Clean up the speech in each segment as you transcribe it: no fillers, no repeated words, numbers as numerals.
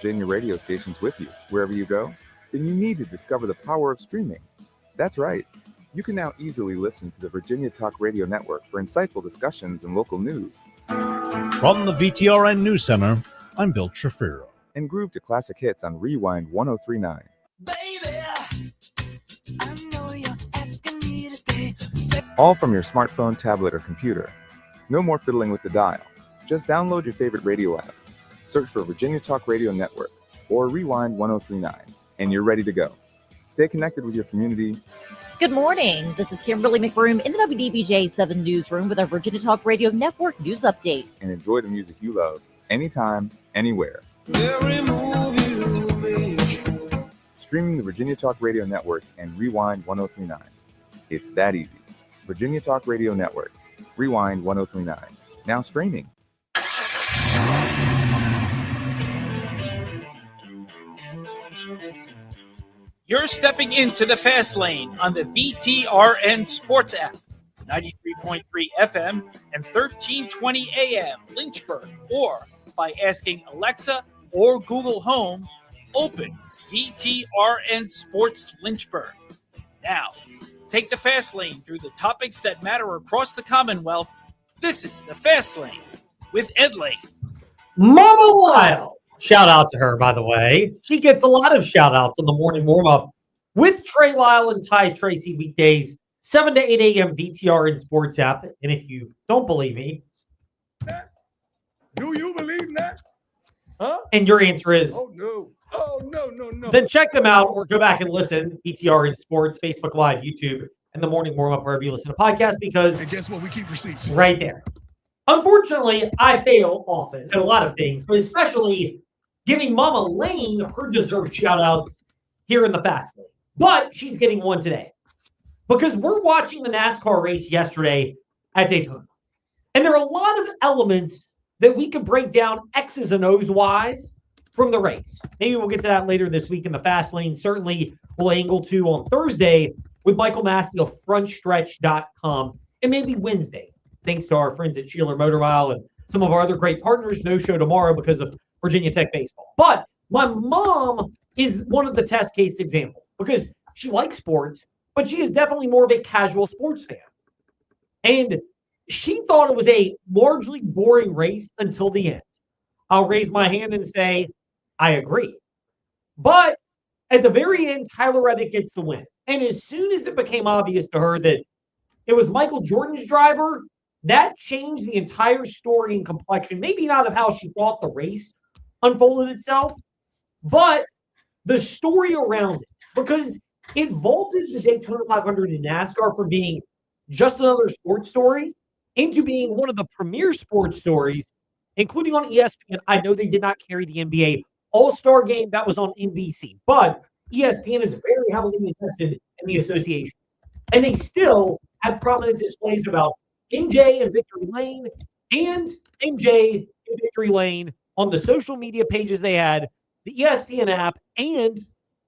Virginia radio stations with you wherever you go? Then you need to discover the power of streaming. That's right. You can now easily listen to the Virginia Talk Radio Network for insightful discussions and local news. From the VTRN News Center, I'm Bill Trefiro. And groove to classic hits on Rewind 1039. All from your smartphone, tablet, or computer. No more fiddling with the dial. Just download your favorite radio app. Search for Virginia Talk Radio Network or Rewind 1039, and you're ready to go. Stay connected with your community. Good morning. This is Kimberly McBroom in the WDBJ 7 Newsroom with our Virginia Talk Radio Network news update. And enjoy the music you love, anytime, anywhere. Every move you make. Streaming the Virginia Talk Radio Network and Rewind 1039. It's that easy. Virginia Talk Radio Network, Rewind 1039. Now streaming. You're stepping into the fast lane on the VTRN Sports app, 93.3 FM and 1320 AM Lynchburg, or by asking Alexa or Google Home, open VTRN Sports Lynchburg. Now, take the fast lane through the topics that matter across the Commonwealth. This is the Fast Lane with Ed Lane. Mama Lyle. Shout out to her, by the way. She gets a lot of shout outs in the morning warm-up with Trey Lyle and Ty Tracy weekdays, 7 to 8 a.m. VTRN Sports app. And if you don't believe me, do you believe that? Huh? And your answer is, oh, no. Then check them out or go back and listen. VTRN Sports, Facebook Live, YouTube, and the morning warm-up wherever you listen to podcasts, because and guess what? We keep receipts. Right there. Unfortunately, I fail often at a lot of things, but especially giving Mama Lane her deserved shout-outs here in the Fast Lane. But she's getting one today because we're watching the NASCAR race yesterday at Daytona. And there are a lot of elements that we could break down X's and O's wise from the race. Maybe we'll get to that later this week in the Fast Lane. Certainly we'll angle to on Thursday with Michael Massey of frontstretch.com, and maybe Wednesday, thanks to our friends at Sheeler Motor Mile and some of our other great partners. No show tomorrow because of Virginia Tech baseball. But my mom is one of the test case examples because she likes sports, but she is definitely more of a casual sports fan. And she thought it was a largely boring race until the end. I'll raise my hand and say, I agree. But at the very end, Tyler Reddick gets the win. And as soon as it became obvious to her that it was Michael Jordan's driver, that changed the entire story and complexion, maybe not of how she thought the race unfolded itself, but the story around it, because it vaulted the Daytona 500 in NASCAR from being just another sports story into being one of the premier sports stories, including on ESPN. I know they did not carry the NBA All-Star game. That was on NBC, but ESPN is very heavily invested in the association. And they still had prominent displays about MJ and Victory Lane and MJ and Victory Lane on the social media pages they had, the ESPN app, and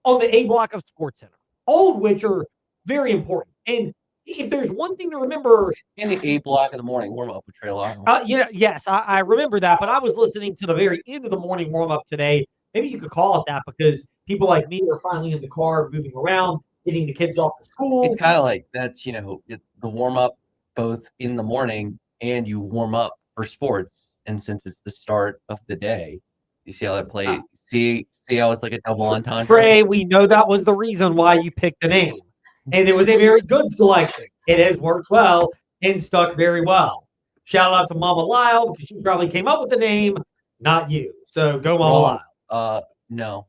on the A block of SportsCenter, all of which are very important. And if there's one thing to remember, in the A block in the morning warm up with Trey Lyle. I remember that, but I was listening to the very end of the morning warm up today. Maybe you could call it that because people like me are finally in the car, moving around, getting the kids off to school. It's kind of like that's, the warm up both in the morning and you warm up for sports. And since it's the start of the day, you see how that plays. See how it's like a double entendre. Trey, we know that was the reason why you picked the name. And it was a very good selection. It has worked well and stuck very well. Shout out to Mama Lyle because she probably came up with the name, not you. So go Mama Lyle. No.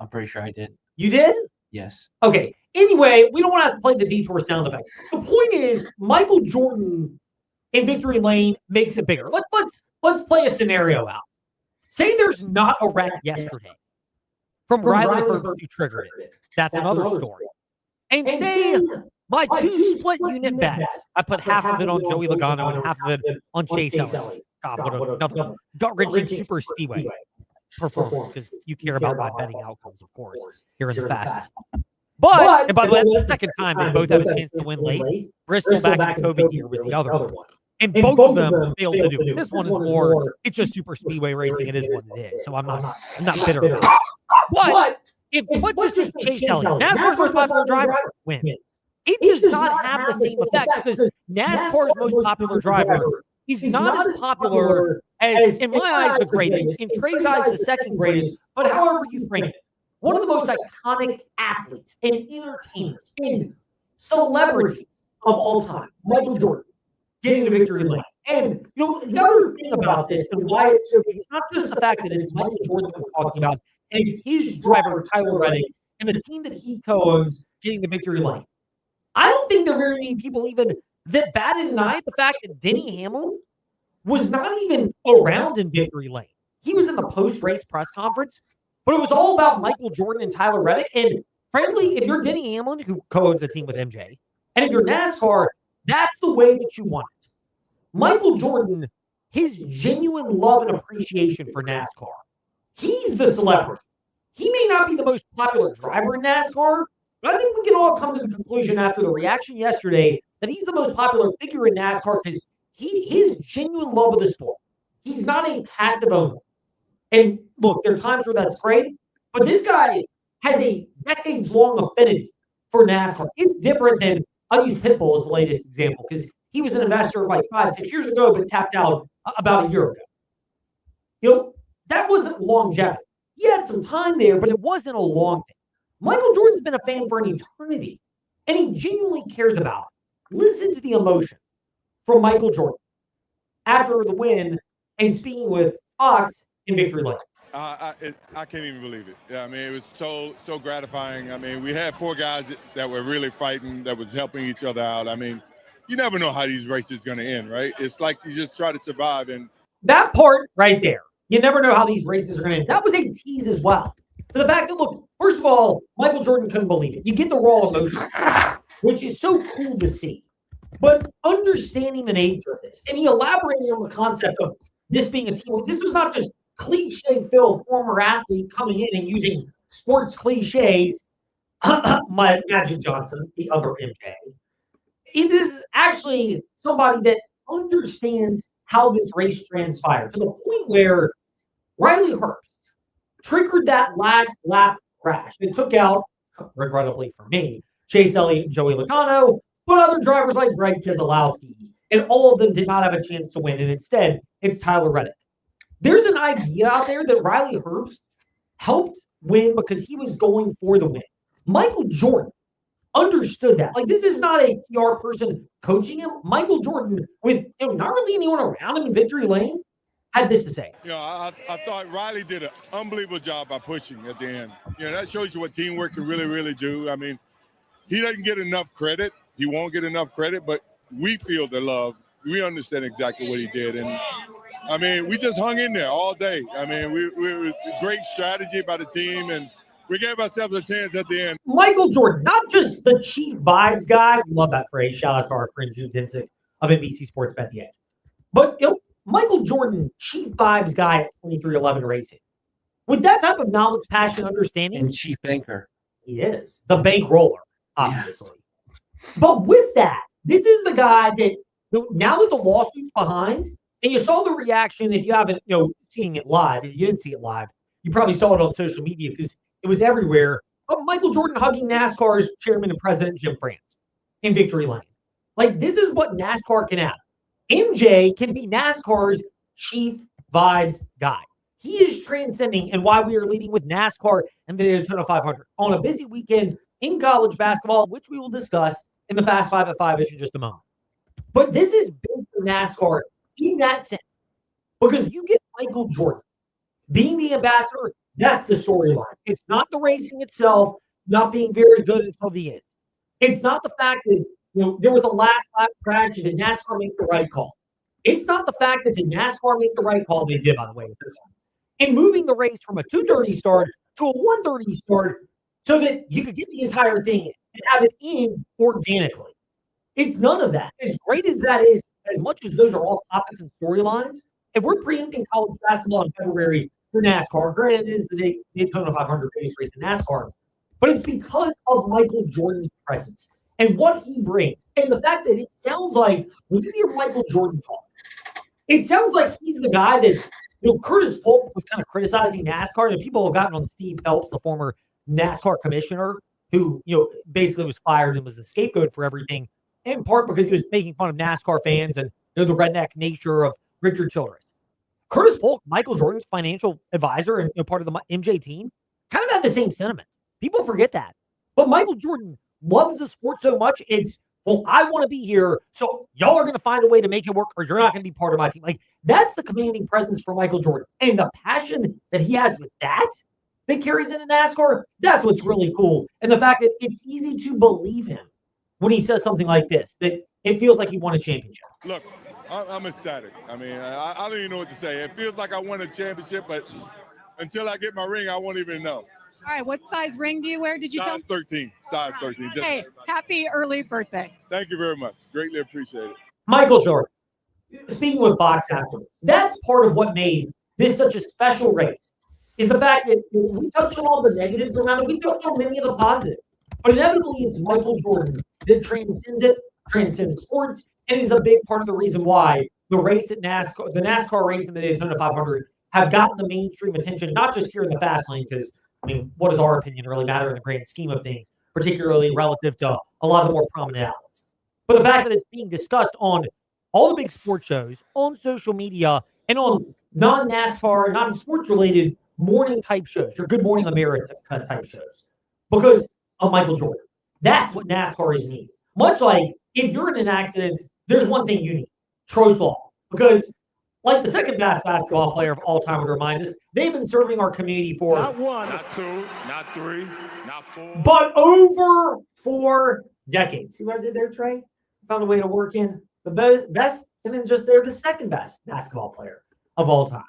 I'm pretty sure I did. You did? Yes. Okay. Anyway, we don't want to have to play the detour sound effect. The point is, Michael Jordan in Victory Lane makes it bigger. Let's play a scenario out. Say there's not a wreck yesterday from Riley Herbst who triggered it. That's another story. And say my two split unit bets, I put half of it on Joey Logano and half of it on Chase Elliott. God, what another gut-wrenching super speedway performance, because you care about my betting outcomes, of course, here in the fastest. But, and by the way, that's the second time they both have a chance to win late. Bristol back in COVID year was the other one. And both of them failed to do it. This one is more, it's just super speedway racing. It is what it is. So I'm not bitter about it. But if let's just say Chase Elliott, NASCAR's most popular driver, wins. It does not have the same effect because NASCAR's most popular driver is not as popular as, in my eyes, the greatest, in Trey's eyes, the second greatest, but however you frame it. One of the most iconic athletes and entertainers and celebrities of all time, Michael Jordan, getting to victory lane. And the other thing about this and why it's so big, it's not just the fact that it's Michael Jordan that we're talking about, and it's his driver, Tyler Reddick, and the team that he co-owns getting the victory lane. I don't think there are very many people even that batted an eye at the fact that Denny Hamlin was not even around in victory lane. He was in the post-race press conference, but it was all about Michael Jordan and Tyler Reddick. And frankly, if you're Denny Hamlin, who co-owns a team with MJ, and if you're NASCAR, that's the way that you want it. Michael Jordan, his genuine love and appreciation for NASCAR, he's the celebrity. He may not be the most popular driver in NASCAR, but I think we can all come to the conclusion after the reaction yesterday that he's the most popular figure in NASCAR because his genuine love of the sport. He's not a passive owner. And look, there are times where that's great, but this guy has a decades-long affinity for NASCAR. It's different than, I'll use Pitbull as the latest example because he was an investor like 5-6 years ago, but tapped out about a year ago. That wasn't longevity. He had some time there, but it wasn't a long thing. Michael Jordan's been a fan for an eternity, and he genuinely cares about it. Listen to the emotion from Michael Jordan after the win and speaking with Fox in victory lane. I can't even believe it. Yeah, I mean, it was so gratifying. I mean, we had 4 guys that were really fighting, that was helping each other out. I mean, you never know how these races going to end, right? It's like you just try to survive. And that part right there, you never know how these races are going to end. That was a tease as well. To the fact that, look, first of all, Michael Jordan couldn't believe it. You get the raw emotion, which is so cool to see. But understanding the nature of this, and he elaborated on the concept of this being a team. This was not just cliche-filled former athlete coming in and using sports cliches. Magic Johnson, the other MJ. It is actually somebody that understands how this race transpired to the point where Riley Herbst triggered that last lap crash that took out, regrettably for me, Chase Elliott and Joey Logano, but other drivers like Greg Keselowski, and all of them did not have a chance to win, and instead, it's Tyler Reddick. There's an idea out there that Riley Herbst helped win because he was going for the win. Michael Jordan understood that. Like, this is not a PR person coaching him. Michael Jordan, with not really anyone around him in victory lane, had this to say. I thought Riley did an unbelievable job by pushing at the end. That shows you what teamwork can really, really do. I mean, he doesn't get enough credit. He won't get enough credit, but we feel the love. We understand exactly what he did. And, I mean, we just hung in there all day. I mean, we great strategy by the team, and we gave ourselves a chance at the end. Michael Jordan, not just the cheap vibes guy. Love that phrase. Shout out to our friend Jude Vincic of NBC Sports Bet the Edge. But, Michael Jordan, chief vibes guy at 2311 Racing. With that type of knowledge, passion, understanding. And chief banker. He is. The bankroller, obviously. Yes. But with that, this is the guy that, now that the lawsuit's behind, and you saw the reaction, if you haven't, seeing it live, if you didn't see it live, you probably saw it on social media because it was everywhere. But Michael Jordan hugging NASCAR's chairman and president, Jim France, in victory lane. Like, this is what NASCAR can have. MJ can be NASCAR's chief vibes guy. He is transcending and why we are leading with NASCAR and the Daytona 500 on a busy weekend in college basketball, which we will discuss in the Fast 5 at 5-ish in just a moment. But this is big for NASCAR in that sense because you get Michael Jordan being the ambassador. That's the storyline. It's not the racing itself not being very good until the end. It's not the fact that there was a last lap crash and did NASCAR make the right call. It's not the fact that did NASCAR make the right call. They did, by the way, with this one. And moving the race from a 2:30 start to a 1:30 start so that you could get the entire thing in and have it end organically. It's none of that. As great as that is, as much as those are all topics and storylines, if we're preempting college basketball in February for NASCAR, granted it is the Daytona 500 race in NASCAR, but it's because of Michael Jordan's presence and what he brings, and the fact that it sounds like when you hear Michael Jordan talk, it sounds like he's the guy that, Curtis Polk was kind of criticizing NASCAR, and people have gotten on Steve Phelps, the former NASCAR commissioner, who, basically was fired and was the scapegoat for everything, in part because he was making fun of NASCAR fans and the redneck nature of Richard Childress. Curtis Polk, Michael Jordan's financial advisor and part of the MJ team, kind of had the same sentiment. People forget that. But Michael Jordan loves the sport so much, it's, well, I want to be here, so y'all are going to find a way to make it work, or you're not going to be part of my team. Like, that's the commanding presence for Michael Jordan. And the passion that he has with that carries into NASCAR, that's what's really cool. And the fact that it's easy to believe him when he says something like this, that it feels like he won a championship. Look, I'm ecstatic. I mean, I don't even know what to say. It feels like I won a championship, but until I get my ring, I won't even know. All right, what size ring do you wear? Did you tell Size 13. Size 13. Just Hey, happy early birthday. Thank you very much. Greatly appreciate it. Michael Jordan, speaking with Fox afterwards, that's part of what made this such a special race, is the fact that we touched on all the negatives around it. We touched on many of the positives. But inevitably, it's Michael Jordan that transcends it, transcends sports, and is a big part of the reason why the race at NASCAR, the NASCAR race in the Daytona 500, have gotten the mainstream attention, not just here in the fast lane, because, I mean, what does our opinion really matter in the grand scheme of things, particularly relative to a lot of the more prominent outlets? But the fact that it's being discussed on all the big sports shows, on social media, and on non-NASCAR, non-sports-related morning-type shows, your Good Morning America type shows, because of Michael Jordan. That's what NASCAR is needing. Much like if you're in an accident, there's one thing you need, Troy Law. Because like the second best basketball player of all time would remind us, they've been serving our community for not one, not two, not three, not four, but over 4 decades. See what I did there, Trey? Found a way to work in the best, and then just they're the second best basketball player of all time.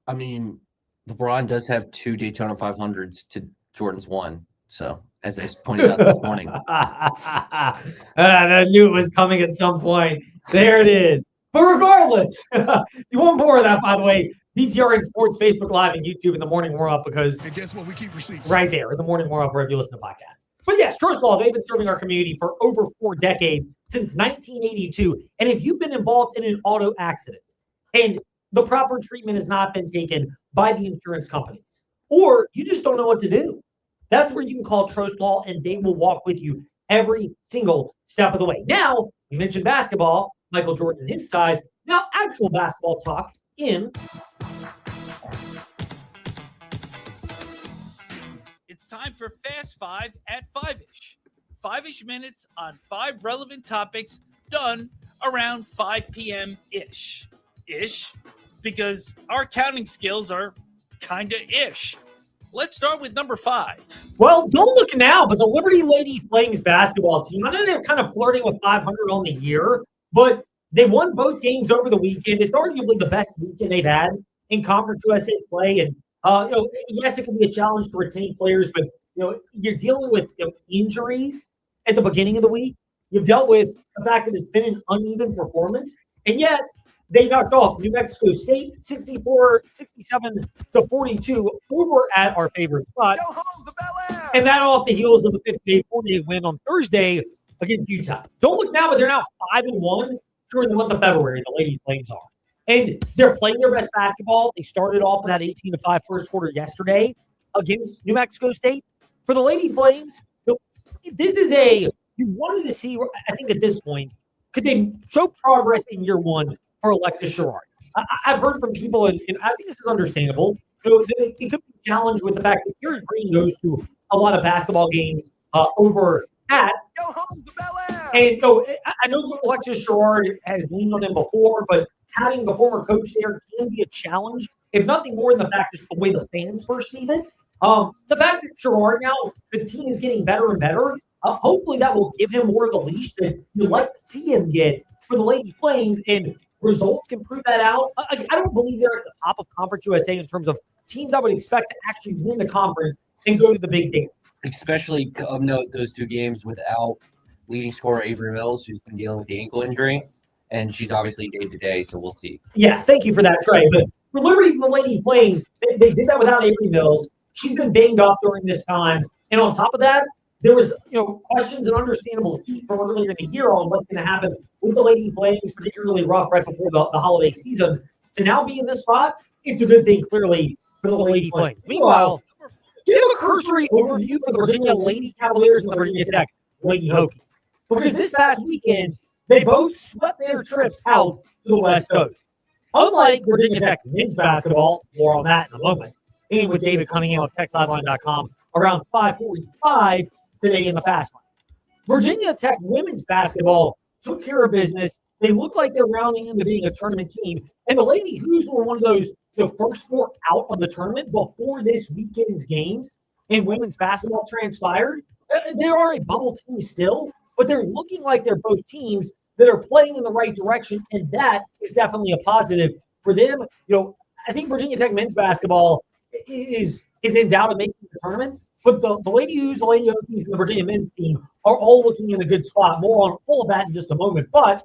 I mean, LeBron does have 2 Daytona 500s to Jordan's 1. So, as I pointed out this morning. I knew it was coming at some point. There it is. But regardless, you want more of that, by the way, VTRN Sports, Facebook Live, and YouTube in the morning warm-up, because and guess what? We keep receipts. Right there, in the morning warm-up, wherever you listen to podcasts. But yes, Troy Law, they've been serving our community for over 4 decades, since 1982. And if you've been involved in an auto accident and the proper treatment has not been taken by the insurance companies, or you just don't know what to do, that's where you can call Trost Law, and they will walk with you every single step of the way. Now, you mentioned basketball, Michael Jordan and his ties. Now, actual basketball talk in. It's time for Fast 5 at 5-ish. 5-ish minutes on 5 relevant topics done around 5 p.m.-ish. Ish, because our counting skills are kind of ish. Let's start with number 5. Well, don't look now, but the Liberty Lady Flames basketball team, I know they're kind of flirting with 500 on the year, but they won both games over the weekend. It's arguably the best weekend they've had in Conference USA play. And, yes, it can be a challenge to retain players, but, you're dealing with injuries at the beginning of the week. You've dealt with the fact that it's been an uneven performance, and yet they knocked off New Mexico State 64-67-42 over at our favorite spot. And that off the heels of the 58-48 win on Thursday against Utah. Don't look now, but they're now 5-1 during the month of February. The Lady Flames are. And they're playing their best basketball. They started off with that 18-5 first quarter yesterday against New Mexico State. For the Lady Flames, this is you wanted to see, I think at this point, could they show progress in year one for Alexis Sherrard? I've heard from people, and I think this is understandable. It could be challenged with the fact that Garrett Green goes to a lot of basketball games over at. Go home to Bel Air. And I know Alexis Sherrard has leaned on him before, but having the former coach there can be a challenge, if nothing more than the fact just the way the fans perceive it. The fact that Sherrard now, the team is getting better and better, hopefully that will give him more of the leash that you'd like to see him get for the Lady Flames, and results can prove that out. I don't believe they're at the top of Conference USA in terms of teams I would expect to actually win the conference and go to the big dance. Especially of note, those 2 games without leading scorer Avery Mills, who's been dealing with the ankle injury, and she's obviously day-to-day, so we'll see. Yes, thank you for that, Trey. But for Liberty and the Lady Flames, they did that without Avery Mills. She's been banged up during this time. And on top of that, there was, questions and understandable heat from earlier in the year on what's going to happen with the Lady Flames, particularly rough right before the holiday season. To now be in this spot, it's a good thing, clearly, for the Lady Flames. Meanwhile, give a cursory overview for the Virginia Lady Cavaliers and the Virginia Tech Lady Hokies. Because this past weekend, they both swept their trips out to the West Coast. Unlike Virginia Tech men's basketball, more on that in a moment, and with David Cunningham of TechSideline.com around 5:45 today in the Fast Lane. Virginia Tech women's basketball took care of business. They look like they're rounding into being a tournament team. And the Lady Hoos were one of those, the first four out of the tournament before this weekend's games and women's basketball transpired. They are a bubble team still, but they're looking like they're both teams that are playing in the right direction, and that is definitely a positive for them. I think Virginia Tech men's basketball is in doubt of making the tournament, but the Lady Hoos, the Lady Hokies, and the Virginia men's team are all looking in a good spot. More on all of that in just a moment. But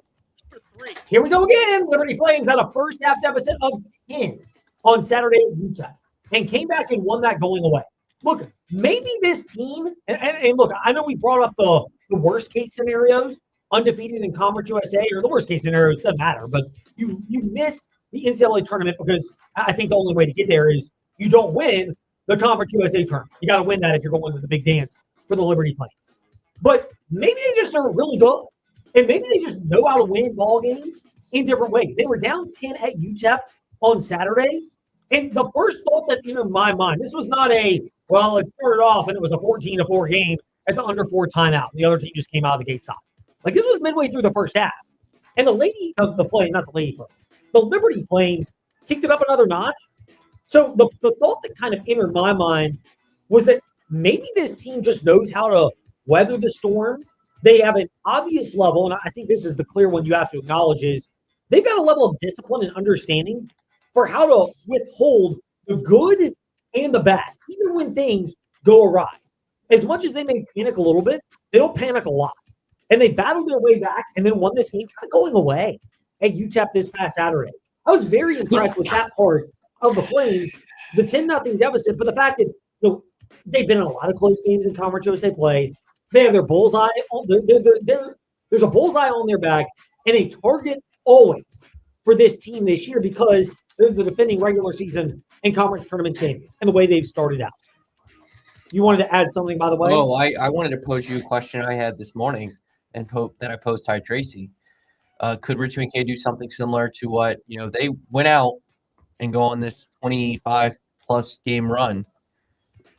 here we go again. Liberty Flames had a first half deficit of 10 on Saturday at Utah and came back and won that going away. Look, maybe this team, and look, I know we brought up the worst case scenarios, undefeated in Conference USA, or the worst case scenarios, doesn't matter, but you miss the NCAA tournament because I think the only way to get there is you don't win the Conference USA tournament. You got to win that if you're going to the big dance for the Liberty Flames. But maybe they just are really good, and maybe they just know how to win ball games in different ways. They were down 10 at UTEP on Saturday, and the first thought that entered my mind, this was not it started off and it was a 14-4 game at the under 4 timeout. The other team just came out of the gates hot. Like, this was midway through the first half. And the Liberty Flames kicked it up another notch. So the thought that kind of entered my mind was that maybe this team just knows how to weather the storms. They have an obvious level, and I think this is the clear one you have to acknowledge, is they've got a level of discipline and understanding for how to withhold the good and the bad, even when things go awry. As much as they may panic a little bit, they don't panic a lot. And they battled their way back and then won this game kind of going away at UTEP this past Saturday. I was very impressed with that part of the Flames, the 10-0 deficit, but the fact that they've been in a lot of close games in Conference USA play. They have their bullseye. There's a bullseye on their back and a target always for this team this year because they're the defending regular season and conference tournament champions and the way they've started out. You wanted to add something, by the way? Oh, I wanted to pose you a question I had this morning and that I posed Ty Tracy. Could Richie McKay do something similar to what, they went out and go on this 25-plus game run?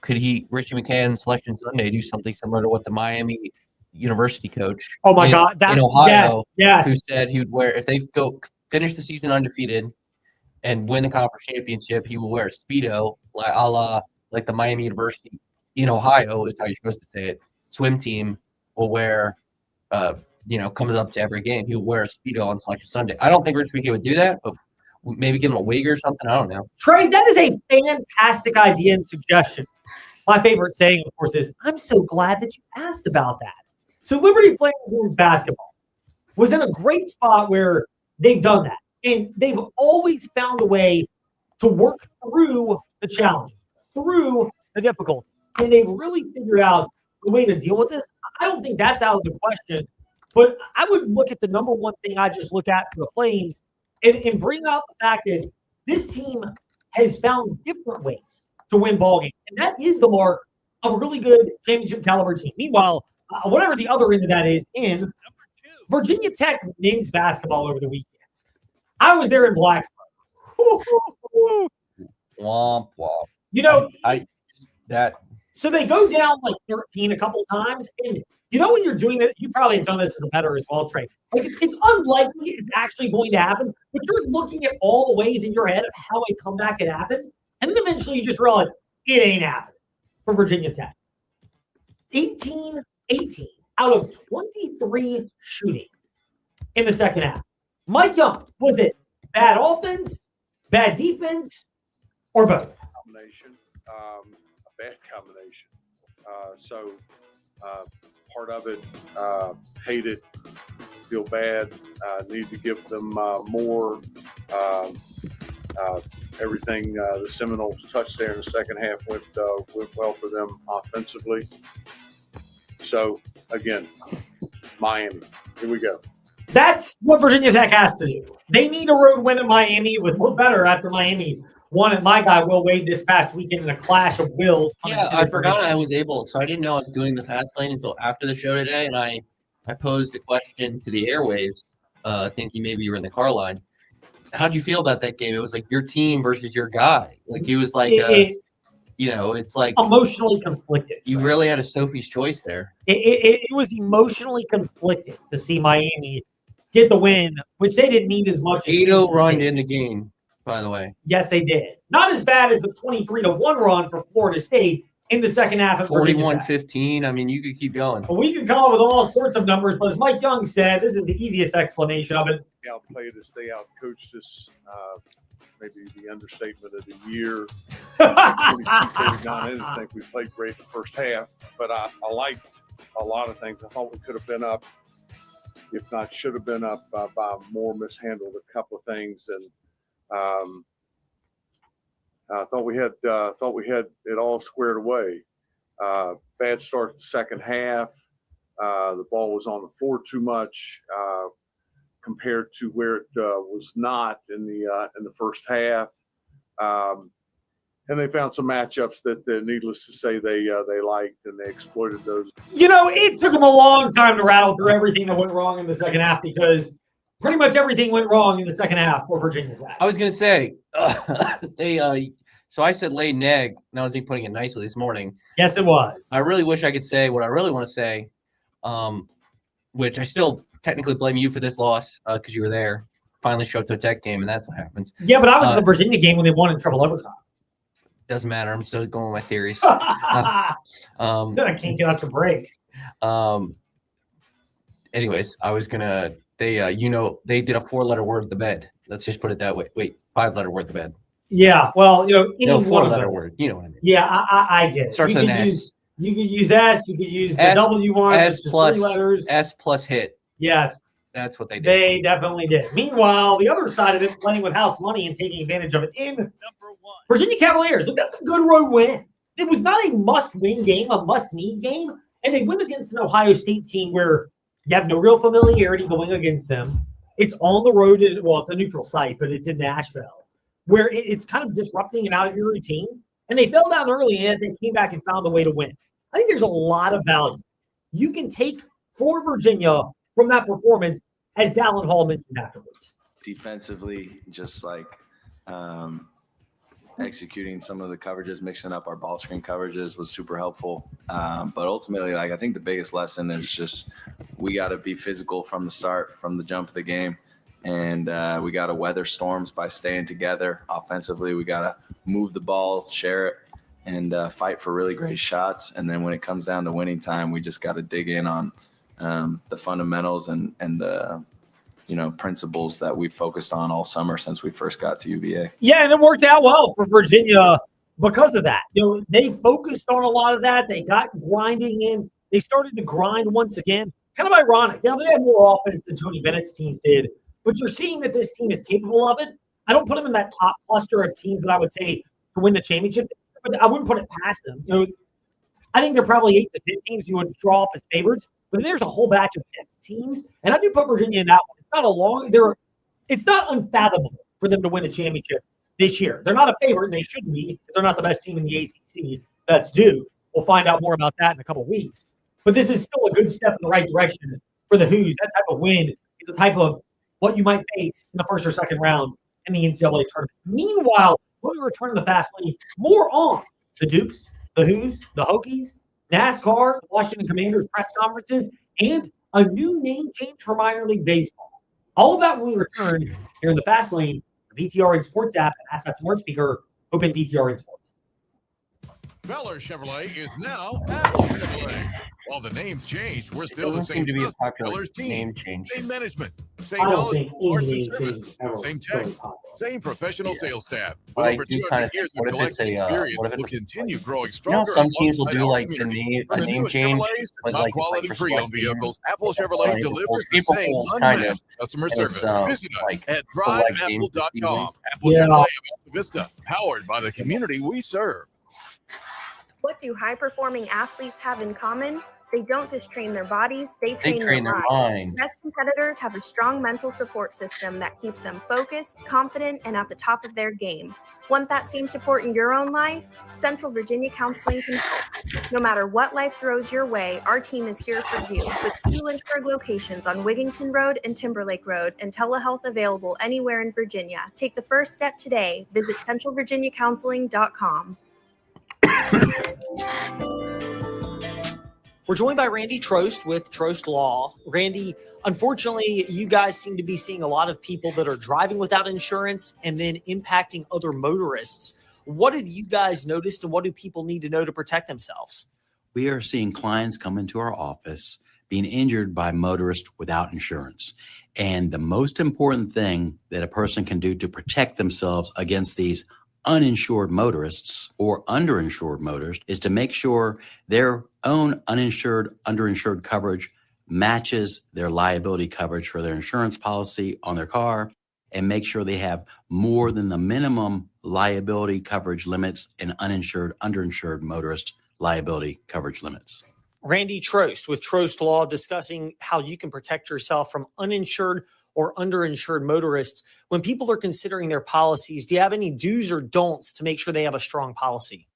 Could Richie McKay on Selection Sunday do something similar to what the Miami University coach in Ohio who said he would wear, if they finish the season undefeated and win the conference championship, he will wear a Speedo, a la like the Miami University in Ohio is how you're supposed to say it. Swim team will wear, comes up to every game. He'll wear a Speedo on Selection Sunday. I don't think Rich McKay would do that, but maybe give him a wig or something. I don't know. Trey, that is a fantastic idea and suggestion. My favorite saying, of course, is, I'm so glad that you asked about that. So Liberty Flames women's basketball was in a great spot where they've done that. And they've always found a way to work through the challenges, through the difficulties. And they've really figured out the way to deal with this. I don't think that's out of the question. But I would look at the number one thing I just look at for the Flames and bring out the fact that this team has found different ways to win ball games. And that is the mark of a really good championship caliber team. Meanwhile, whatever the other end of that is, in Virginia Tech men's basketball over the weekend. I was there in Blacksburg. Womp womp. So they go down like 13 a couple times, and when you're doing that, you probably have done this as a bettor as well, Trey. Like, it's unlikely it's actually going to happen, but you're looking at all the ways in your head of how a comeback could happen, and then eventually you just realize it ain't happening for Virginia Tech. 18 out of 23 shooting in the second half. Mike Young, was it bad offense, bad defense, or both? Combination, a bad combination. Part of it, hate it, feel bad, need to give them more. Everything the Seminoles touched there in the second half went well for them offensively. So, again, Miami. Here we go. That's what Virginia Tech has to do. They need a road win at Miami. It would look better after Miami won at my guy Will Wade this past weekend in a clash of wills. Yeah, I forgot I was able. So I didn't know I was doing the fast lane until after the show today, and I posed a question to the airwaves, thinking maybe you were in the car line. How'd you feel about that game? It was like your team versus your guy. Like it was like it's like emotionally conflicted. You really had a Sophie's choice there. It was emotionally conflicted to see Miami get the win, which they didn't need as much. 8-0 run in the game, by the way. Yes, they did. Not as bad as the 23-1 run for Florida State in the second half of 41-15. I mean, you could keep going. Well, we could come up with all sorts of numbers, but as Mike Young said, this is the easiest explanation of it. They outplayed us. They outcoached us. Maybe the understatement of the year. 22-39. I didn't think we played great the first half, but I liked a lot of things. I thought we could have been up, if not should have been up by more, mishandled a couple of things, and I thought we had it all squared away. Bad start to the second half. The ball was on the floor too much compared to where it was not in the first half. And they found some matchups that, needless to say, they liked, and they exploited those. It took them a long time to rattle through everything that went wrong in the second half because pretty much everything went wrong in the second half for Virginia Tech. I was going to say, so I said laid an egg, and I was putting it nicely this morning. Yes, it was. I really wish I could say what I really want to say, which I still technically blame you for this loss because you were there. Finally showed to a Tech game, and that's what happens. Yeah, but I was at the Virginia game when they won in triple overtime. Doesn't matter. I'm still going with my theories. I can't get out to break. Anyways, I was gonna. They did a 4-letter word the bed. Let's just put it that way. Wait, 5-letter word the bed. Yeah, well, any 4-letter word. You know what I mean? Yeah, I get it. Starts with an S. You could use S. You could use the S, W one. S plus 3 letters. S plus hit. Yes. That's what they did. They definitely did. Meanwhile, the other side of it, playing with house money and taking advantage of it in number 1. Virginia Cavaliers. Look, that's a good road win. It was not a must-win game, a must-need game, and they win against an Ohio State team where you have no real familiarity going against them. It's on the road. It's a neutral site, but it's in Nashville, where it's kind of disrupting and out of your routine. And they fell down early, and they came back and found a way to win. I think there's a lot of value you can take for Virginia from that performance, as Dallin Hall mentioned afterwards. Defensively, just like executing some of the coverages, mixing up our ball screen coverages was super helpful. But ultimately, I think the biggest lesson is just we got to be physical from the start, from the jump of the game. And we got to weather storms by staying together. Offensively, we got to move the ball, share it, and fight for really great shots. And then when it comes down to winning time, we just got to dig in on the fundamentals and the principles that we focused on all summer since we first got to UVA. Yeah, and it worked out well for Virginia because of that. They focused on a lot of that. They got grinding in. They started to grind once again. Kind of ironic. Now, they had more offense than Tony Bennett's teams did, but you're seeing that this team is capable of it. I don't put them in that top cluster of teams that I would say to win the championship, but I wouldn't put it past them. I think they're probably 8 to 10 teams you would draw up as favorites, but there's a whole batch of teams, and I do put Virginia in that one. It's not unfathomable for them to win a championship this year. They're not a favorite, and they shouldn't be. They're not the best team in the ACC. That's due. We'll find out more about that in a couple of weeks. But this is still a good step in the right direction for the Hoos. That type of win is a type of what you might face in the first or second round in the NCAA tournament. Meanwhile, when we return to the Fast Lane, more on the Dukes, the Hoos, the Hokies, NASCAR, the Washington Commanders press conferences, and a new name change for minor league baseball. All of that when we return here in the Fast Lane, the VTRN Sports app, and ask that smart speaker, open VTRN Sports. Beller Chevrolet is now Apple Chevrolet. While the name's changed, we're still the same. Seem to be a popular Beller's team. name change. Same management, same I don't knowledge, think parts any and name change service, ever same tech, goes popular. same professional sales staff. With I over do 200 kind of years think, of what if it's collective a, experience, what if will it's a- continue growing You know, stronger. some teams will alongside do our like community. a From the name newest change, Chevrolets to but top like quality for pre-owned select years. vehicles, Apple Like, Chevrolet April delivers Fool's- the April same Fool's kind of, unmatched customer and service. it's, Visit us like, at select games this driveapple.com. season. Apple Yeah. Chevrolet of Alta Vista, powered by the community we serve. What do high-performing athletes have in common? They don't just train their bodies, they train their their mind. Best competitors have a strong mental support system that keeps them focused, confident, and at the top of their game. Want that same support in your own life? Central Virginia Counseling can help. No matter what life throws your way, our team is here for you with 2 Lynchburg locations on Wigington Road and Timberlake Road and telehealth available anywhere in Virginia. Take the first step today. Visit centralvirginiacounseling.com. We're joined by Randy Trost with Trost Law. Randy, unfortunately, you guys seem to be seeing a lot of people that are driving without insurance and then impacting other motorists. What have you guys noticed, and what do people need to know to protect themselves? We are seeing clients come into our office being injured by motorists without insurance. And the most important thing that a person can do to protect themselves against these uninsured motorists or underinsured motorists is to make sure their own uninsured, underinsured coverage matches their liability coverage for their insurance policy on their car, and make sure they have more than the minimum liability coverage limits and uninsured, underinsured motorist liability coverage limits. Randy Trost with Trost Law discussing how you can protect yourself from uninsured or underinsured motorists. When people are considering their policies, do you have any do's or don'ts to make sure they have a strong policy?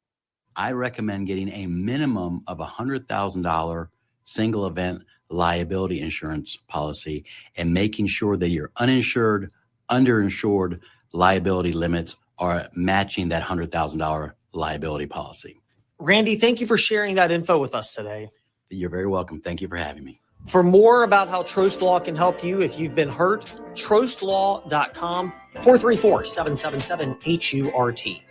I recommend getting a minimum of $100,000 single event liability insurance policy and making sure that your uninsured, underinsured liability limits are matching that $100,000 liability policy. Randy, thank you for sharing that info with us today. You're very welcome. Thank you for having me. For more about how Trost Law can help you if you've been hurt, trostlaw.com, 434-777-HURT.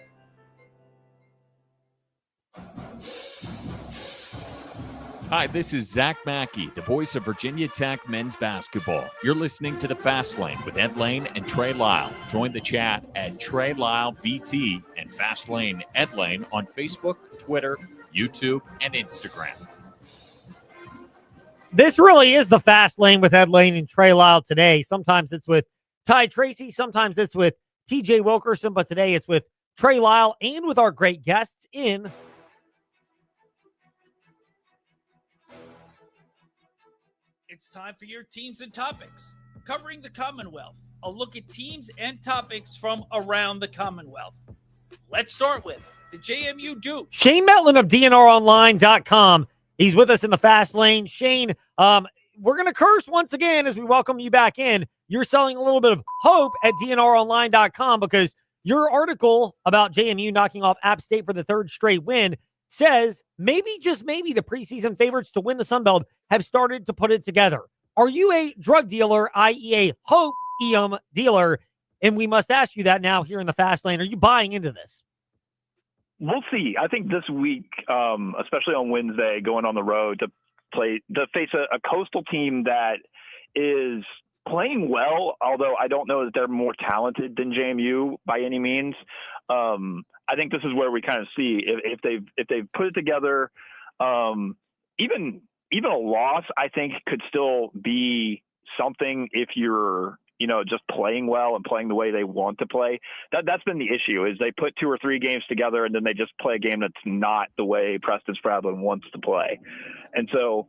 Hi, this is Zach Mackey, the voice of Virginia Tech men's basketball. You're listening to The Fast Lane with Ed Lane and Trey Lyle. Join the chat at Trey Lyle VT and Fast Lane Ed Lane on Facebook, Twitter, YouTube, and Instagram. This really is the Fast Lane with Ed Lane and Trey Lyle today. Sometimes it's with Ty Tracy, sometimes it's with TJ Wilkerson, but today it's with Trey Lyle and with our great guests in It's time for your teams and topics. Covering the Commonwealth, a look at teams and topics from around the Commonwealth. Let's start with the JMU Duke. Shane Metlin of DNROnline.com. He's with us in the Fast Lane. Shane, we're going to curse once again as we welcome you back in. You're selling a little bit of hope at DNROnline.com because your article about JMU knocking off App State for the 3rd straight win says maybe, just maybe, the preseason favorites to win the Sun Belt have started to put it together. Are you a drug dealer, i.e. a hopium dealer? And we must ask you that now here in the Fast Lane. Are you buying into this? We'll see. I think this week, especially on Wednesday, going on the road to face a Coastal team that is playing well, although I don't know that they're more talented than JMU by any means. I think this is where we kind of see if they've put it together. Even a loss, I think, could still be something if you're just playing well and playing the way they want to play. That's been the issue, is they put 2 or 3 games together and then they just play a game that's not the way Preston Spradlin wants to play. And so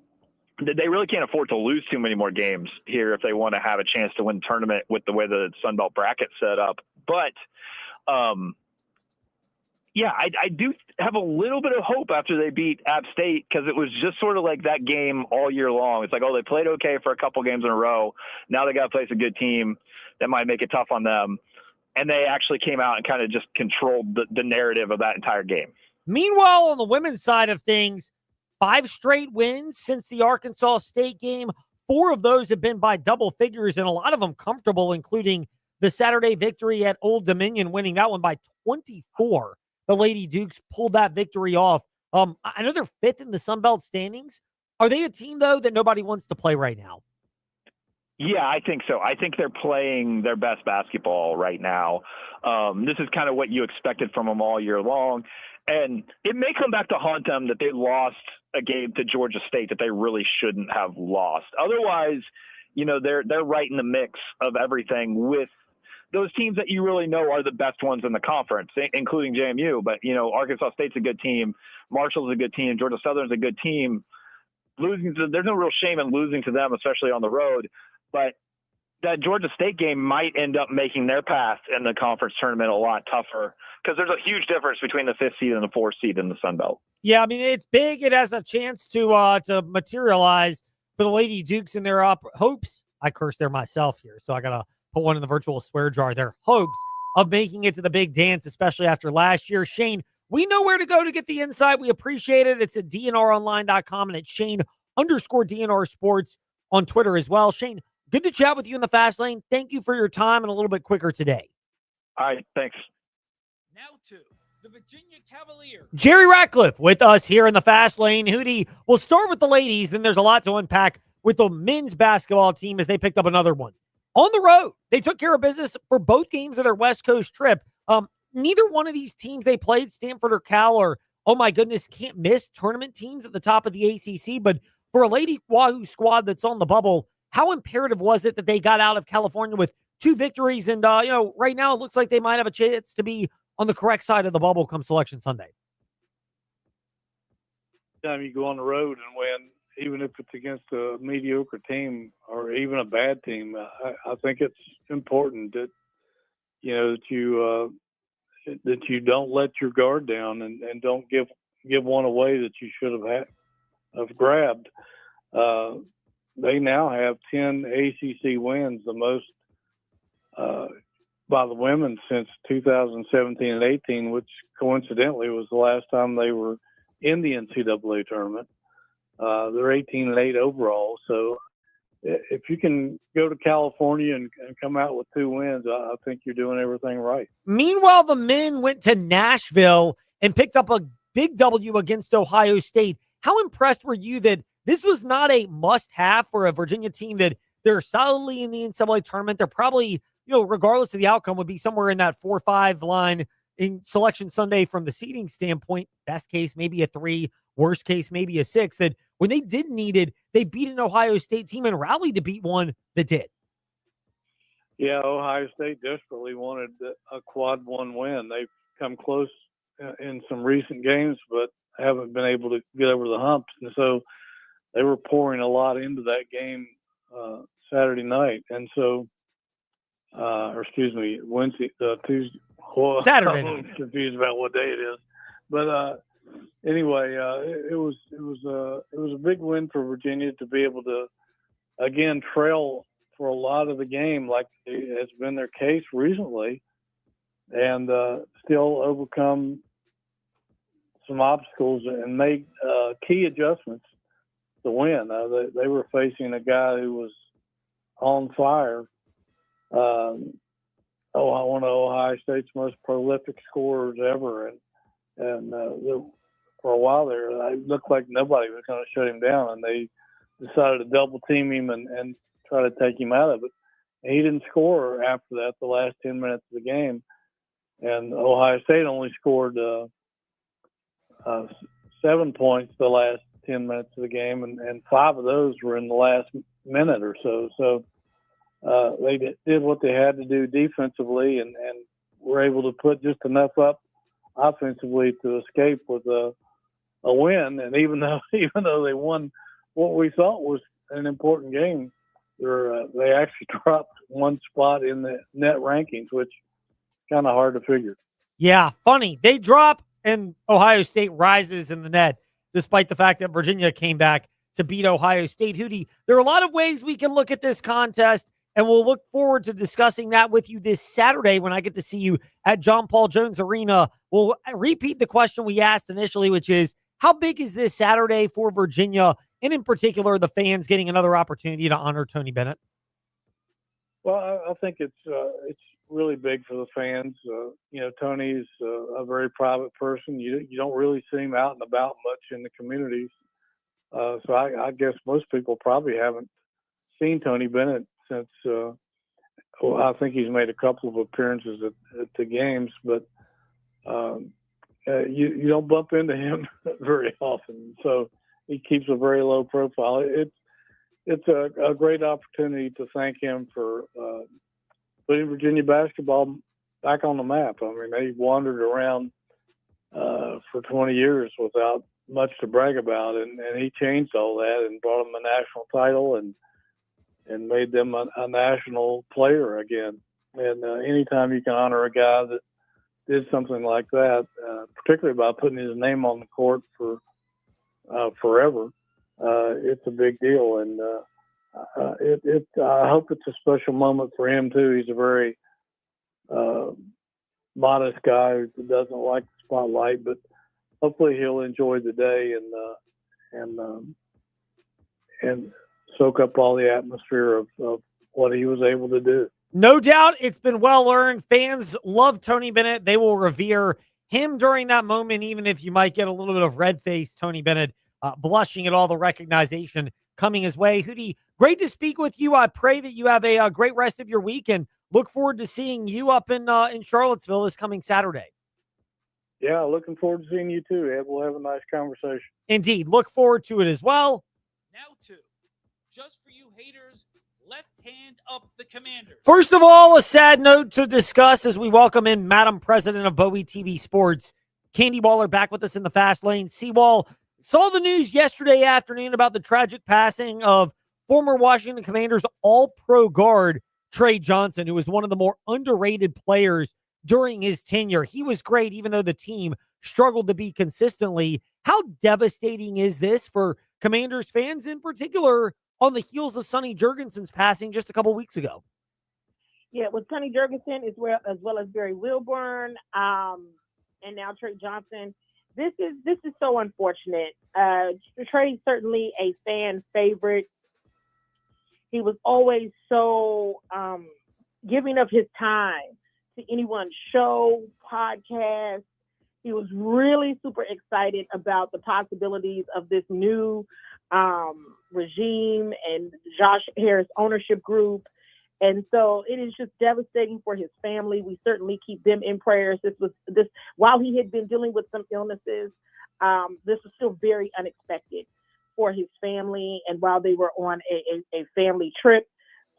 they really can't afford to lose too many more games here if they want to have a chance to win the tournament with the way the Sun Belt bracket's set up. But, yeah, I do have a little bit of hope after they beat App State, because it was just sort of like that game all year long. It's like, oh, they played okay for a couple games in a row. Now they got to face a good team that might make it tough on them. And they actually came out and kind of just controlled the narrative of that entire game. Meanwhile, on the women's side of things, 5 straight wins since the Arkansas State game. 4 of those have been by double figures, and a lot of them comfortable, including the Saturday victory at Old Dominion, winning that one by 24. The Lady Dukes pulled that victory off. I know they're 5th in the Sun Belt standings. Are they a team, though, that nobody wants to play right now? Yeah, I think so. I think they're playing their best basketball right now. This is kind of what you expected from them all year long. And it may come back to haunt them that they lost a game to Georgia State that they really shouldn't have lost. Otherwise, they're right in the mix of everything with those teams that you really know are the best ones in the conference, including JMU. But, Arkansas State's a good team. Marshall's a good team. Georgia Southern's a good team. there's no real shame in losing to them, especially on the road. But that Georgia State game might end up making their path in the conference tournament a lot tougher because there's a huge difference between the 5th seed and the 4th seed in the Sun Belt. Yeah, I mean, it's big. It has a chance to materialize for the Lady Dukes in their hopes. I cursed there myself here, so I got to put one in the virtual swear jar. Their hopes of making it to the big dance, especially after last year. Shane, we know where to go to get the insight. We appreciate it. It's at DNRonline.com, and it's Shane_DNR Sports on Twitter as well. Shane, good to chat with you in the Fast Lane. Thank you for your time and a little bit quicker today. All right, thanks. Now to the Virginia Cavaliers. Jerry Ratcliffe with us here in the Fast Lane. Hootie, we'll start with the ladies, then there's a lot to unpack with the men's basketball team as they picked up another one. On the road, they took care of business for both games of their West Coast trip. Neither one of these teams they played, Stanford or Cal, or, oh my goodness, can't miss tournament teams at the top of the ACC. But for a Lady Wahoo squad that's on the bubble, how imperative was it that they got out of California with 2 victories? And, right now it looks like they might have a chance to be on the correct side of the bubble come Selection Sunday. Time you go on the road and win, even if it's against a mediocre team or even a bad team, I think it's important that that you don't let your guard down and don't give one away that you should have grabbed. They now have 10 ACC wins, the most by the women since 2017 and 18, which coincidentally was the last time they were in the NCAA tournament. They're 18-8 overall. So if you can go to California and come out with 2 wins, I think you're doing everything right. Meanwhile, the men went to Nashville and picked up a big W against Ohio State. How impressed were you that this was not a must-have for a Virginia team that they're solidly in the NCAA tournament? They're probably, regardless of the outcome, would be somewhere in that 4-5 line in Selection Sunday from the seeding standpoint. Best case, maybe a 3. Worst case, maybe a 6. That when they did need it, they beat an Ohio State team and rallied to beat one that did. Yeah, Ohio State desperately wanted a quad 1 win. They've come close in some recent games, but haven't been able to get over the humps. And so they were pouring a lot into that game Saturday night. And so, Wednesday, Tuesday. Saturday night. I'm confused about what day it is. But anyway, it was a big win for Virginia to be able to again trail for a lot of the game, like has been their case recently, and still overcome some obstacles and make key adjustments to win. They were facing a guy who was on fire. One of Ohio State's most prolific scorers ever, and for a while there, it looked like nobody was going to shut him down, and they decided to double team him and try to take him out of it. And he didn't score after that the last 10 minutes of the game, and Ohio State only scored 7 points the last 10 minutes of the game, and 5 of those were in the last minute or so. So they did what they had to do defensively, and were able to put just enough up offensively to escape with a win. And even though they won what we thought was an important game, they actually dropped 1 spot in the net rankings, which kind of hard to figure. Yeah, funny. They drop and Ohio State rises in the net, despite the fact that Virginia came back to beat Ohio State. Hootie, there are a lot of ways we can look at this contest, and we'll look forward to discussing that with you this Saturday when I get to see you at John Paul Jones Arena. We'll repeat the question we asked initially, which is, how big is this Saturday for Virginia, and in particular, the fans getting another opportunity to honor Tony Bennett? Well, I think it's really big for the fans. Tony's a very private person. You don't really see him out and about much in the communities. So I guess most people probably haven't seen Tony Bennett since I think he's made a couple of appearances at the games, but you don't bump into him very often. So he keeps a very low profile. It's a great opportunity to thank him for putting Virginia basketball back on the map. I mean, they wandered around for 20 years without much to brag about, and he changed all that and brought them a national title and made them a national player again. And anytime you can honor a guy that did something like that, particularly by putting his name on the court for forever, it's a big deal. And I hope it's a special moment for him too. He's a very modest guy who doesn't like the spotlight, but hopefully he'll enjoy the day and soak up all the atmosphere of what he was able to do. No doubt it's been well earned. Fans love Tony Bennett. They will revere him during that moment, even if you might get a little bit of red face. Tony Bennett blushing at all the recognition coming his way. Hootie, great to speak with you. I pray that you have a great rest of your week and look forward to seeing you up in Charlottesville this coming Saturday. Yeah, looking forward to seeing you too, Ed. We'll have a nice conversation. Indeed. Look forward to it as well. Now to Just For You haters, left hand up the Commanders. First of all, a sad note to discuss as we welcome in Madam President of Bowie TV Sports, Candy Waller, back with us in the fast lane. Seawall, saw the news yesterday afternoon about the tragic passing of former Washington Commanders All-Pro guard Trey Johnson, who was one of the more underrated players during his tenure. He was great, even though the team struggled to be consistently. How devastating is this for Commanders fans, in particular, on the heels of Sonny Jurgensen's passing just a couple weeks ago? Yeah, with Sonny Jurgensen as well as Barry Wilburn, and now Trey Johnson. This is so unfortunate. Trey's certainly a fan favorite. He was always so giving of his time to anyone's show, podcast. He was really super excited about the possibilities of this new regime and Josh Harris ownership group. And so it is just devastating for his family. We certainly keep them in prayers. This while he had been dealing with some illnesses, this was still very unexpected for his family and while they were on a family trip.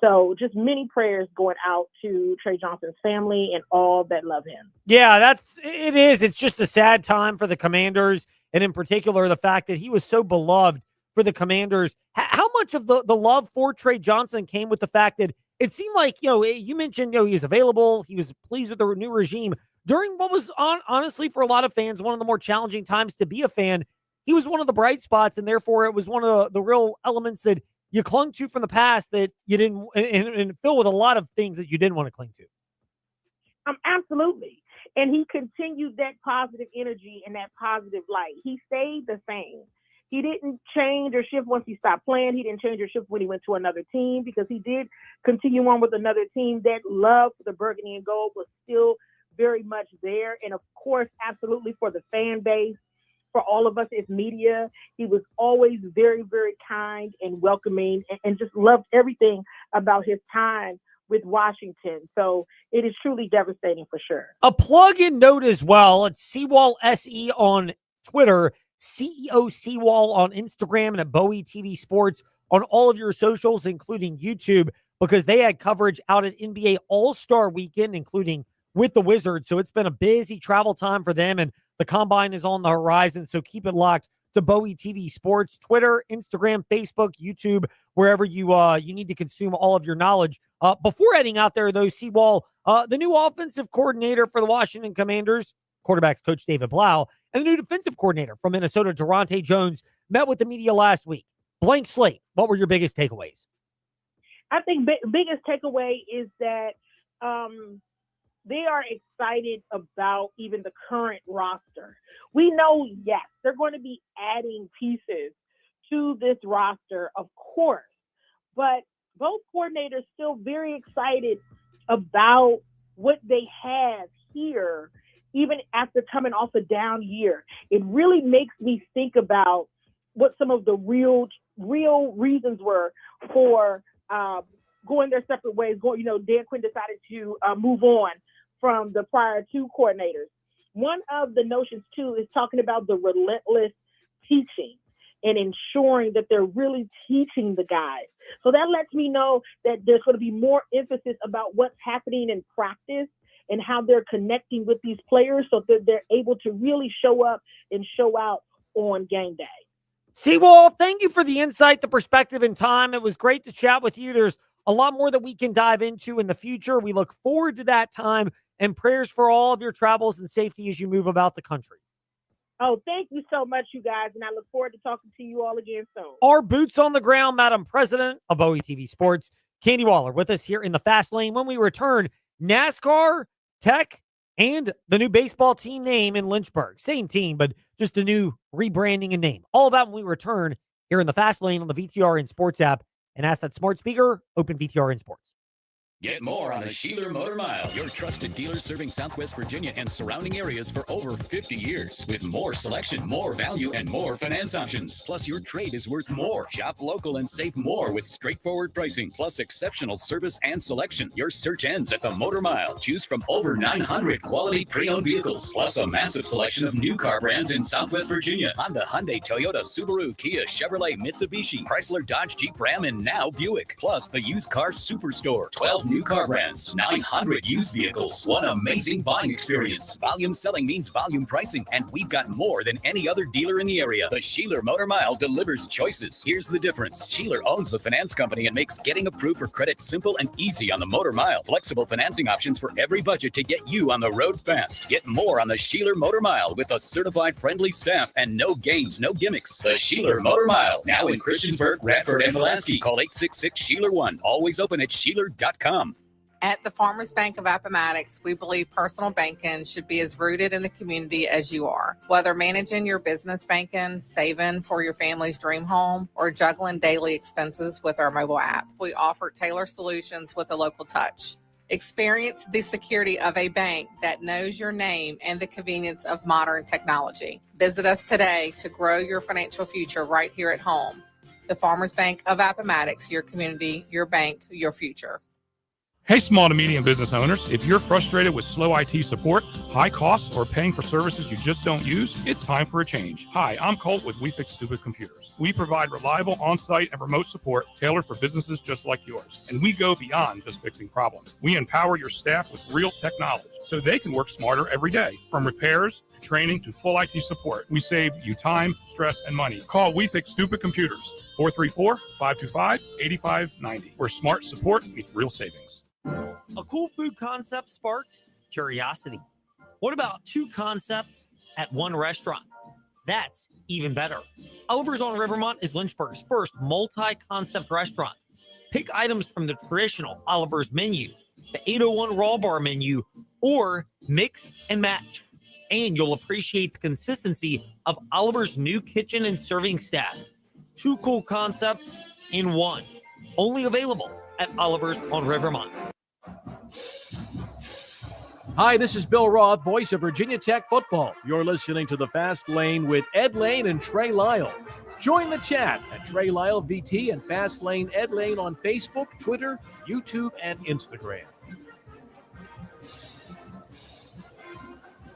So just many prayers going out to Trey Johnson's family and all that love him. Yeah, it is. It's just a sad time for the Commanders, and in particular, the fact that he was so beloved for the Commanders. How much of the love for Trey Johnson came with the fact that it seemed like, you mentioned, he was available, he was pleased with the new regime during what was honestly for a lot of fans one of the more challenging times to be a fan. He was one of the bright spots, and therefore it was one of the real elements that you clung to from the past that you didn't, and filled with a lot of things that you didn't want to cling to. Absolutely. And he continued that positive energy and that positive light. He stayed the same. He didn't change or shift once he stopped playing. He didn't change or shift when he went to another team, because he did continue on with another team. That love for the burgundy and gold was still very much there. And of course, absolutely for the fan base, for all of us as media, he was always very, very kind and welcoming and just loved everything about his time with Washington. So it is truly devastating for sure. A plug-in note as well. It's Seawall SE on Twitter, CEO Seawall on Instagram, and at Bowie TV Sports on all of your socials, including YouTube, because they had coverage out at NBA All-Star Weekend, including with the Wizards. So it's been a busy travel time for them, and the Combine is on the horizon. So keep it locked to Bowie TV Sports, Twitter, Instagram, Facebook, YouTube, wherever you need to consume all of your knowledge. Before heading out there, though, Seawall, the new offensive coordinator for the Washington Commanders, quarterbacks coach David Blau, and the new defensive coordinator from Minnesota, Durante Jones, met with the media last week. Blank slate. What were your biggest takeaways? I think biggest takeaway is that they are excited about even the current roster. We know, yes, they're going to be adding pieces to this roster, of course, but both coordinators still very excited about what they have here, even after coming off a down year. It really makes me think about what some of the real reasons were for going their separate ways. Dan Quinn decided to move on from the prior two coordinators. One of the notions, too, is talking about the relentless teaching and ensuring that they're really teaching the guys. So that lets me know that there's going to be more emphasis about what's happening in practice and how they're connecting with these players so that they're able to really show up and show out on game day. Seawall, thank you for the insight, the perspective, and time. It was great to chat with you. There's a lot more that we can dive into in the future. We look forward to that time, and prayers for all of your travels and safety as you move about the country. Oh, thank you so much, you guys, and I look forward to talking to you all again soon. Our boots on the ground, Madam President of Bowie TV Sports, Candy Waller, with us here in the Fast Lane. When we return, NASCAR, Tech, and the new baseball team name in Lynchburg. Same team, but just a new rebranding and name. All of that when we return here in the Fast Lane on the VTRN Sports app. And ask that smart speaker, open VTRN Sports. Get more on the Sheeler Motor Mile, your trusted dealer serving Southwest Virginia and surrounding areas for over 50 years. With more selection, more value, and more finance options. Plus, your trade is worth more. Shop local and save more with straightforward pricing, plus exceptional service and selection. Your search ends at the Motor Mile. Choose from over 900 quality pre-owned vehicles, plus a massive selection of new car brands in Southwest Virginia. Honda, Hyundai, Toyota, Subaru, Kia, Chevrolet, Mitsubishi, Chrysler, Dodge, Jeep, Ram, and now Buick. Plus, the used car superstore. 12 new car brands, 900 used vehicles. One amazing buying experience. Volume selling means volume pricing, and we've got more than any other dealer in the area. The Sheeler Motor Mile delivers choices. Here's the difference. Sheeler owns the finance company and makes getting approved for credit simple and easy on the Motor Mile. Flexible financing options for every budget to get you on the road fast. Get more on the Sheeler Motor Mile with a certified friendly staff and no games, no gimmicks. The Sheeler Motor Mile, now in Christiansburg, Radford, and Pulaski. Call 866-SHEELER1. Always open at Sheeler.com. At the Farmers Bank of Appomattox, we believe personal banking should be as rooted in the community as you are. Whether managing your business banking, saving for your family's dream home, or juggling daily expenses with our mobile app, we offer tailored solutions with a local touch. Experience the security of a bank that knows your name and the convenience of modern technology. Visit us today to grow your financial future right here at home. The Farmers Bank of Appomattox, your community, your bank, your future. Hey, small to medium business owners, if you're frustrated with slow IT support, high costs, or paying for services you just don't use, it's time for a change. Hi, I'm Colt with We Fix Stupid Computers. We provide reliable on-site and remote support tailored for businesses just like yours. And we go beyond just fixing problems. We empower your staff with real technology so they can work smarter every day. From repairs to training to full IT support, we save you time, stress, and money. Call We Fix Stupid Computers, 434-525-8590, where smart support meets real savings. A cool food concept sparks curiosity. What about two concepts at one restaurant? That's even better. Oliver's on Rivermont is Lynchburg's first multi-concept restaurant. Pick items from the traditional Oliver's menu, the 801 Raw Bar menu, or mix and match. And you'll appreciate the consistency of Oliver's new kitchen and serving staff. Two cool concepts in one. Only available at Oliver's on Rivermont. Hi, this is Bill Roth, voice of Virginia Tech football. You're listening to the Fast Lane with Ed Lane and Trey Lyle. Join the chat at Trey Lyle VT and Fast Lane Ed Lane on Facebook, Twitter, YouTube, and Instagram.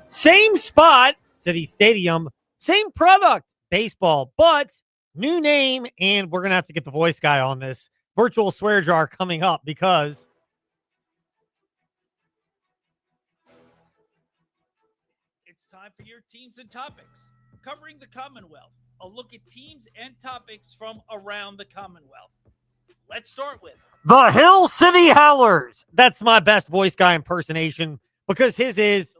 Same spot, City Stadium, same product, baseball, but new name, and we're going to have to get the voice guy on this. Virtual swear jar coming up because it's time for your teams and topics. Covering the Commonwealth, a look at teams and topics from around the Commonwealth. Let's start with the Hill City Howlers. That's my best voice guy impersonation because his is,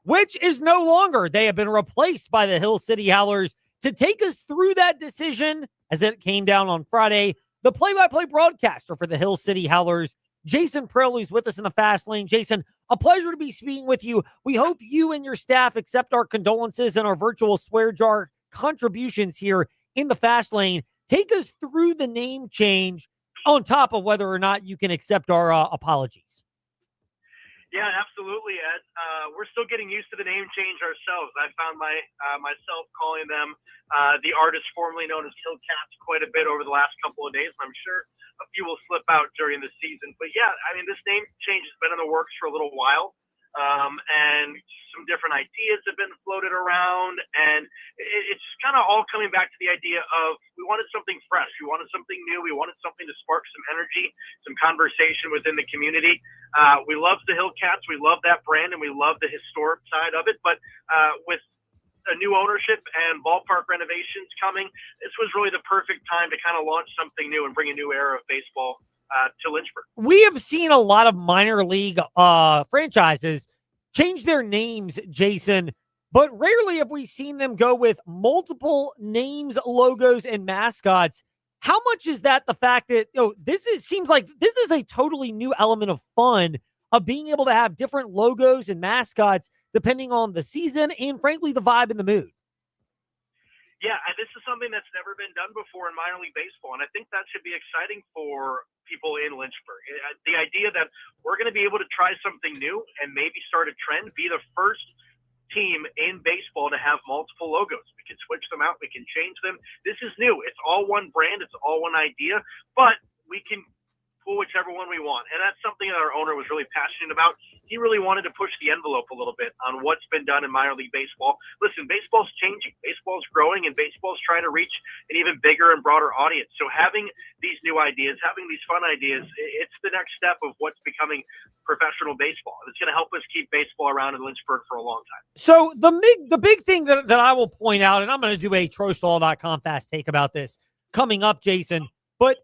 which is no longer. They have been replaced by the Hill City Howlers. To take us through that decision as it came down on Friday, the play-by-play broadcaster for the Hill City Howlers, Jason Prill, is with us in the Fast Lane. Jason, a pleasure to be speaking with you. We hope you and your staff accept our condolences and our virtual swear jar contributions here in the Fast Lane. Take us through the name change on top of whether or not you can accept our apologies. Yeah, absolutely, Ed. We're still getting used to the name change ourselves. I found myself calling them the artist formerly known as Hillcats quite a bit over the last couple of days, and I'm sure a few will slip out during the season. But yeah, I mean, this name change has been in the works for a little while, and some different ideas have been floated around, and it's kind of all coming back to the idea of we wanted something fresh, we wanted something new, we wanted something to spark some energy, some conversation within the community. We love the Hillcats, we love that brand, and we love the historic side of it, but with a new ownership and ballpark renovations coming, this was really the perfect time to kind of launch something new and bring a new era of baseball to Lynchburg. We have seen a lot of minor league franchises change their names, Jason, but rarely have we seen them go with multiple names, logos, and mascots. How much is that the fact that seems like this is a totally new element of fun of being able to have different logos and mascots depending on the season and, frankly, the vibe and the mood? Yeah, and this is something that's never been done before in minor league baseball, and I think that should be exciting for people in Lynchburg. The idea that we're going to be able to try something new and maybe start a trend, be the first team in baseball to have multiple logos. We can switch them out. We can change them. This is new. It's all one brand. It's all one idea, but we can pull whichever one we want. And that's something that our owner was really passionate about. He really wanted to push the envelope a little bit on what's been done in minor league baseball. Listen, baseball's changing. Baseball's growing, and baseball's trying to reach an even bigger and broader audience. So having these new ideas, having these fun ideas, it's the next step of what's becoming professional baseball. It's going to help us keep baseball around in Lynchburg for a long time. So the big thing that I will point out, and I'm going to do a TrostLaw.com fast take about this coming up, Jason, but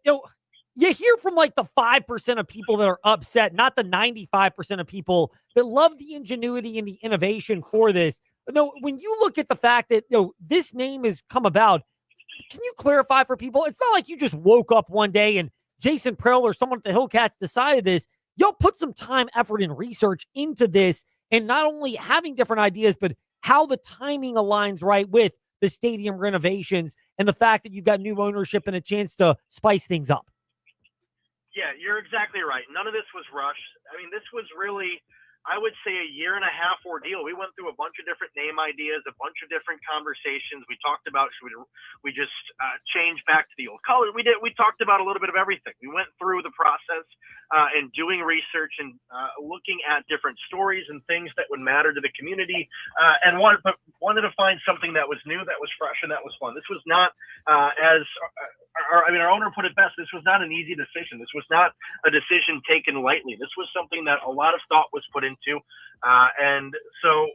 you hear from like the 5% of people that are upset, not the 95% of people that love the ingenuity and the innovation for this. No, when you look at the fact that this name has come about, can you clarify for people? It's not like you just woke up one day and Jason Prill or someone at the Hillcats decided this. Y'all put some time, effort, and research into this, and not only having different ideas, but how the timing aligns right with the stadium renovations and the fact that you've got new ownership and a chance to spice things up. Yeah, you're exactly right. None of this was rushed. I mean, this was really, I would say, a 1.5 year ordeal. We went through a bunch of different name ideas, a bunch of different conversations. We talked about, should we just change back to the old color? We talked about a little bit of everything. We went through the process and doing research and looking at different stories and things that would matter to the community, and wanted to find something that was new, that was fresh, and that was fun. This was not our owner put it best. This was not an easy decision. This was not a decision taken lightly. This was something that a lot of thought was put into, and so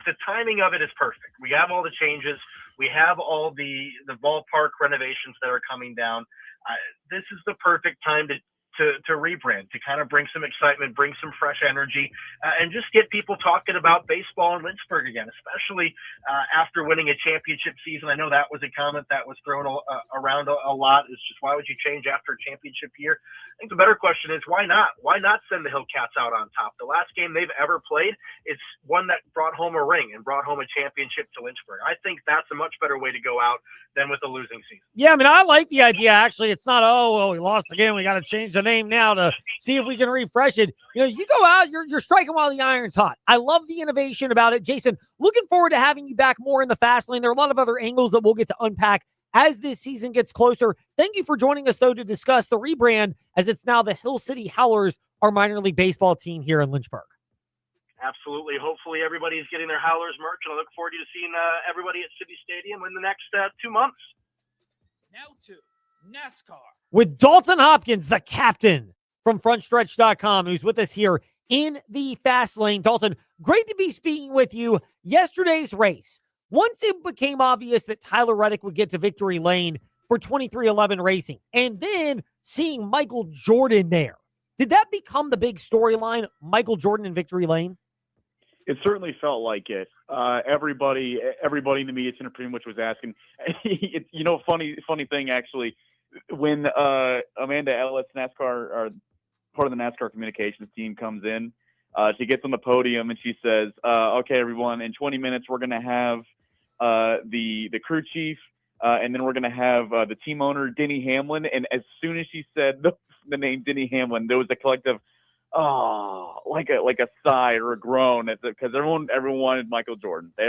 the timing of it is perfect. We have all the changes. We have all the ballpark renovations that are coming down. This is the perfect time to rebrand, to kind of bring some excitement, bring some fresh energy, and just get people talking about baseball in Lynchburg again, especially after winning a championship season. I know that was a comment that was thrown around a lot. It's just, why would you change after a championship year? I think the better question is, why not? Why not send the Hillcats out on top? The last game they've ever played is one that brought home a ring and brought home a championship to Lynchburg. I think that's a much better way to go out than with a losing season. Yeah, I mean, I like the idea. Actually, it's not, we lost again, we got to change the name now to see if we can refresh it. You go out, you're striking while the iron's hot. I love the innovation about it. Jason, looking forward to having you back more in the fast lane. There are a lot of other angles that we'll get to unpack as this season gets closer. Thank you for joining us, though, to discuss the rebrand, as it's now the Hill City Howlers, our minor league baseball team here in Lynchburg. Absolutely. Hopefully everybody's getting their Howlers merch, and I look forward to seeing everybody at City Stadium in the next 2 months. Now to NASCAR. With Dalton Hopkins, the captain from frontstretch.com, who's with us here in the fast lane. Dalton, great to be speaking with you. Yesterday's race, once it became obvious that Tyler Reddick would get to victory lane for 23XI Racing, and then seeing Michael Jordan there, did that become the big storyline, Michael Jordan in victory lane? It certainly felt like it. Everybody in the media center pretty much was asking. Funny thing actually, when Amanda Ellis, NASCAR, or part of the NASCAR communications team, comes in, she gets on the podium and she says, "Okay, everyone, in 20 minutes we're going to have the crew chief, and then we're going to have the team owner, Denny Hamlin." And as soon as she said the name Denny Hamlin, there was a collective, like a sigh or a groan, because everyone wanted Michael Jordan. They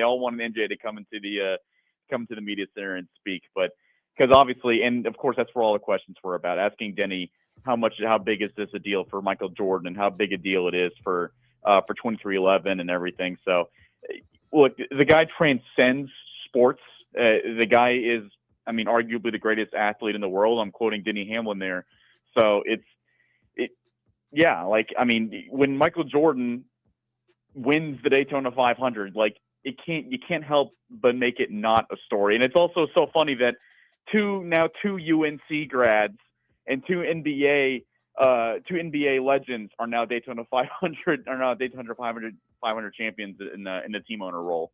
all wanted MJ to come into the media center and speak, but because obviously, and of course, that's where all the questions were about, asking Denny how big is this a deal for Michael Jordan, and how big a deal it is for 23XI and everything. So, look, the guy transcends sports. The guy is, arguably the greatest athlete in the world. I'm quoting Denny Hamlin there. So when Michael Jordan wins the Daytona 500, you can't help but make it not a story. And it's also so funny that two UNC grads and two NBA legends are now Daytona 500 500 champions in the team owner role.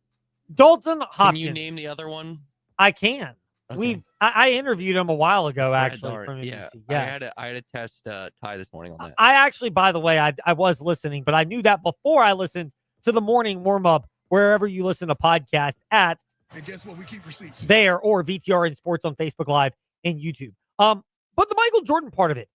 Dalton Hopkins. Can you name the other one? I can. Okay. I interviewed him a while ago, Brad actually, Dart, from yeah. NBC. Yes. I had a test Ty this morning on that. I actually, by the way, I was listening, but I knew that before I listened to the morning warm-up, wherever you listen to podcasts at. And guess what? We keep receipts. There, or VTRN Sports on Facebook Live and YouTube. But the Michael Jordan part of it,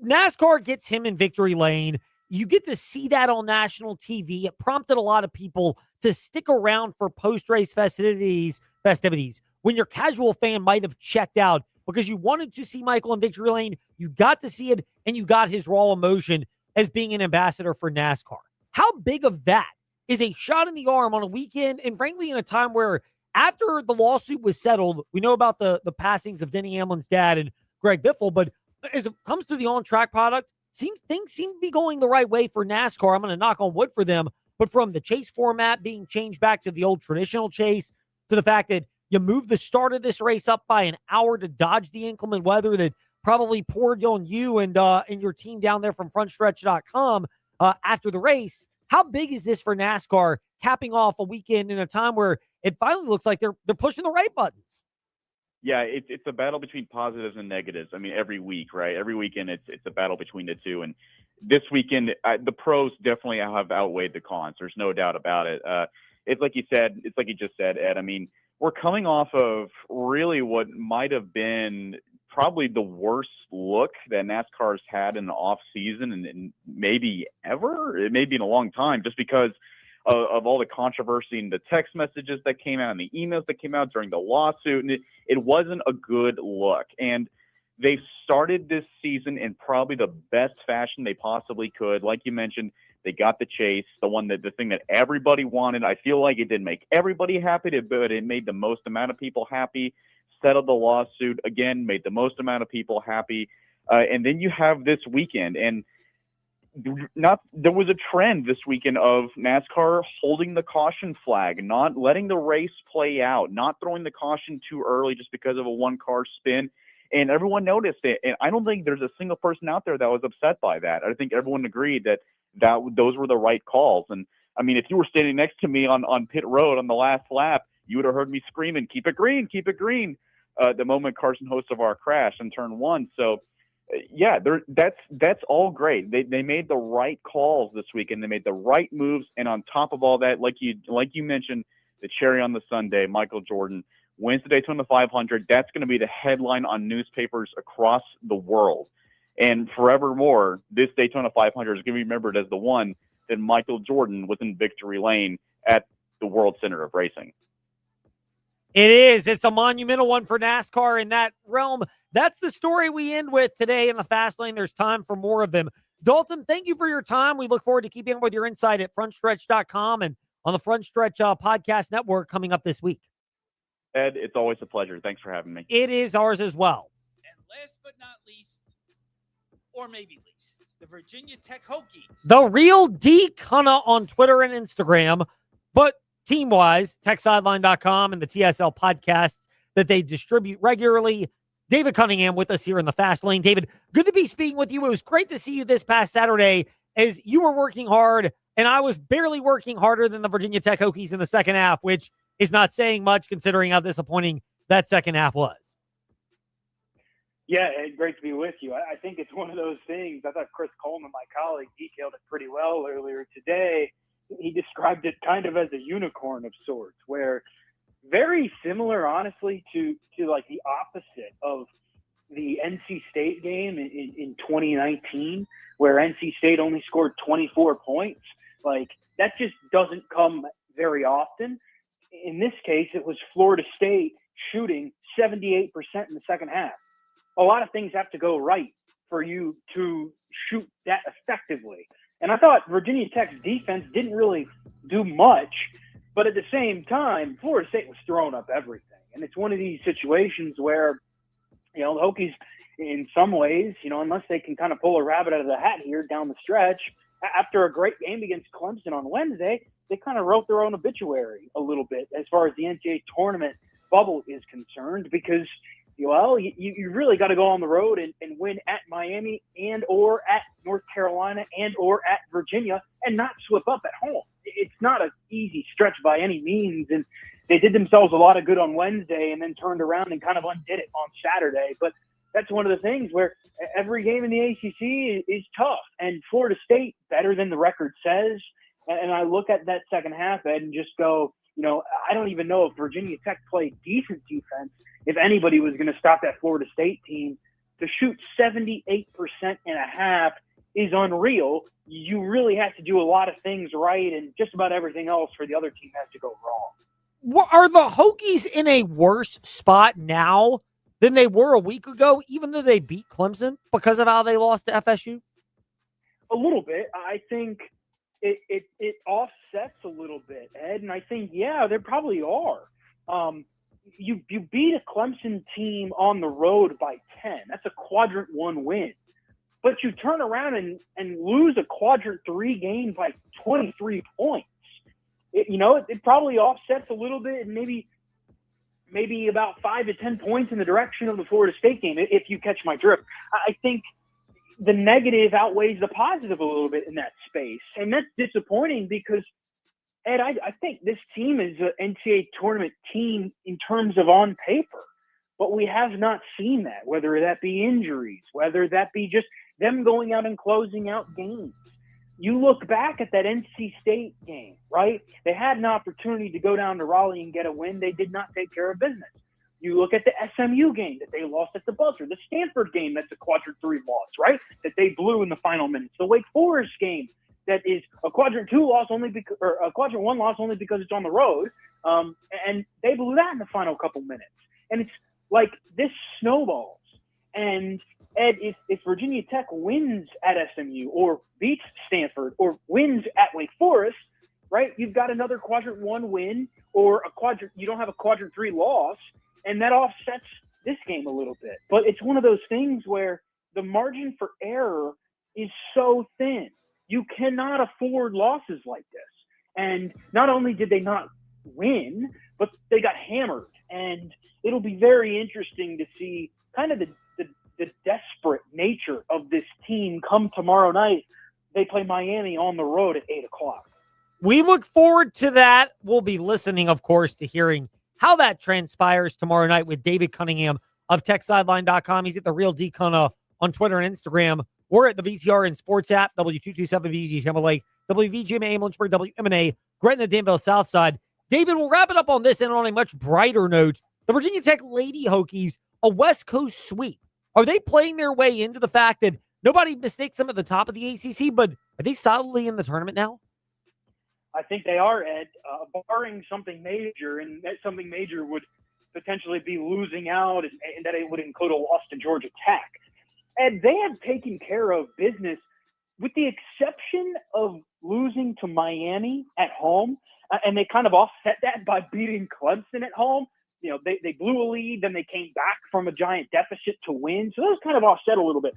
NASCAR gets him in victory lane. You get to see that on national TV. It prompted a lot of people to stick around for post-race festivities when your casual fan might have checked out because you wanted to see Michael in victory lane. You got to see it, and you got his raw emotion as being an ambassador for NASCAR. How big of that is a shot in the arm on a weekend, and frankly, in a time where after the lawsuit was settled, we know about the passings of Denny Hamlin's dad and Greg Biffle, but as it comes to the on-track product, things seem to be going the right way for NASCAR. I'm going to knock on wood for them, but from the chase format being changed back to the old traditional chase to the fact that you moved the start of this race up by an hour to dodge the inclement weather that probably poured on you and your team down there from frontstretch.com after the race. How big is this for NASCAR capping off a weekend in a time where it finally looks like they're pushing the right buttons? Yeah, it's a battle between positives and negatives. I mean, every week, right? Every weekend, it's a battle between the two. And this weekend, the pros definitely have outweighed the cons. There's no doubt about it. It's like you said. It's like you just said, Ed. I mean, we're coming off of really what might have been probably the worst look that NASCAR's had in the off season and maybe ever. It may be in a long time, just because of all the controversy and the text messages that came out and the emails that came out during the lawsuit. And it wasn't a good look. And they started this season in probably the best fashion they possibly could. Like you mentioned, they got the chase, the thing that everybody wanted. I feel like it didn't make everybody happy, but it made the most amount of people happy. Settled the lawsuit, again, made the most amount of people happy. And then you have this weekend, and there was a trend this weekend of NASCAR holding the caution flag, not letting the race play out, not throwing the caution too early just because of a one-car spin. And everyone noticed it. And I don't think there's a single person out there that was upset by that. I think everyone agreed that those were the right calls. And I mean, if you were standing next to me on pit road on the last lap, you would have heard me screaming, "Keep it green, keep it green," the moment Carson Hocevar crashed in turn one. So yeah, that's all great. They made the right calls this weekend. They made the right moves. And on top of all that, like you mentioned, the cherry on the sundae, Michael Jordan wins the Daytona 500. That's going to be the headline on newspapers across the world. And forevermore, this Daytona 500 is going to be remembered as the one that Michael Jordan was in victory lane at the World Center of Racing. It is. It's a monumental one for NASCAR in that realm. That's the story we end with today in the Fast Lane. There's time for more of them. Dalton, thank you for your time. We look forward to keeping up with your insight at frontstretch.com and on the Front Stretch Podcast Network coming up this week. Ed, it's always a pleasure. Thanks for having me. It is ours as well. And last but not least, or maybe least, the Virginia Tech Hokies. The real D Cunna on Twitter and Instagram, but team-wise, techsideline.com and the TSL podcasts that they distribute regularly. David Cunningham with us here in the Fast Lane. David, good to be speaking with you. It was great to see you this past Saturday as you were working hard, and I was barely working harder than the Virginia Tech Hokies in the second half, which is not saying much considering how disappointing that second half was. Yeah, it's great to be with you. I think it's one of those things. I thought Chris Coleman, my colleague, detailed it pretty well earlier today. He described it kind of as a unicorn of sorts, where very similar, honestly, to like the opposite of the NC State game in 2019, where NC State only scored 24 points. Like, that just doesn't come very often. In this case, it was Florida State shooting 78% in the second half. A lot of things have to go right for you to shoot that effectively. And I thought Virginia Tech's defense didn't really do much, but at the same time, Florida State was throwing up everything. And it's one of these situations where, the Hokies, in some ways, unless they can kind of pull a rabbit out of the hat here down the stretch, after a great game against Clemson on Wednesday, they kind of wrote their own obituary a little bit as far as the NCAA tournament bubble is concerned, because, well, you really got to go on the road and win at Miami and or at North Carolina and or at Virginia and not slip up at home. It's not an easy stretch by any means, and they did themselves a lot of good on Wednesday and then turned around and kind of undid it on Saturday. But that's one of the things where every game in the ACC is tough, and Florida State, better than the record says. And I look at that second half, Ed, and just go, I don't even know if Virginia Tech played decent defense, if anybody was going to stop that Florida State team. To shoot 78% and a half is unreal. You really have to do a lot of things right, and just about everything else for the other team has to go wrong. Are the Hokies in a worse spot now than they were a week ago, even though they beat Clemson, because of how they lost to FSU? A little bit. I think it offsets a little bit, Ed, and I think, yeah, there probably are. You beat a Clemson team on the road by 10. That's a quadrant 1 win. But you turn around and lose a quadrant 3 game by 23 points. It probably offsets a little bit, and maybe about 5 to 10 points in the direction of the Florida State game, if you catch my drift. I think the negative outweighs the positive a little bit in that space. And that's disappointing because, Ed, I think this team is an NCAA tournament team in terms of on paper. But we have not seen that, whether that be injuries, whether that be just them going out and closing out games. You look back at that NC State game, right? They had an opportunity to go down to Raleigh and get a win. They did not take care of business. You look at the SMU game that they lost at the buzzer, the Stanford game that's a quadrant 3 loss, right? That they blew in the final minutes. The Wake Forest game that is a quadrant 2 loss or a quadrant 1 loss only because it's on the road, and they blew that in the final couple minutes. And it's like this snowballs. And Ed, if Virginia Tech wins at SMU or beats Stanford or wins at Wake Forest, right? You've got another quadrant 1 win or you don't have a quadrant 3 loss, and that offsets this game a little bit. But it's one of those things where the margin for error is so thin. You cannot afford losses like this. And not only did they not win, but they got hammered. And it'll be very interesting to see kind of the desperate nature of this team come tomorrow night. They play Miami on the road at 8 o'clock. We look forward to that. We'll be listening, of course, to hearing how that transpires tomorrow night with David Cunningham of TechSideline.com. He's at the Real D Cunna on Twitter and Instagram. We're at the VTR and Sports app, W227VG Chamber Lake, WVGMA Lynchburg, WMNA, Gretna, Danville, Southside. David, we'll wrap it up on this and on a much brighter note. The Virginia Tech Lady Hokies, a West Coast sweep. Are they playing their way into the fact that nobody mistakes them at the top of the ACC, but are they solidly in the tournament now? I think they are, Ed, barring something major, and that something major would potentially be losing out, and that it would include a loss to Georgia Tech. And they have taken care of business with the exception of losing to Miami at home, and they kind of offset that by beating Clemson at home. They blew a lead, then they came back from a giant deficit to win. So those kind of offset a little bit.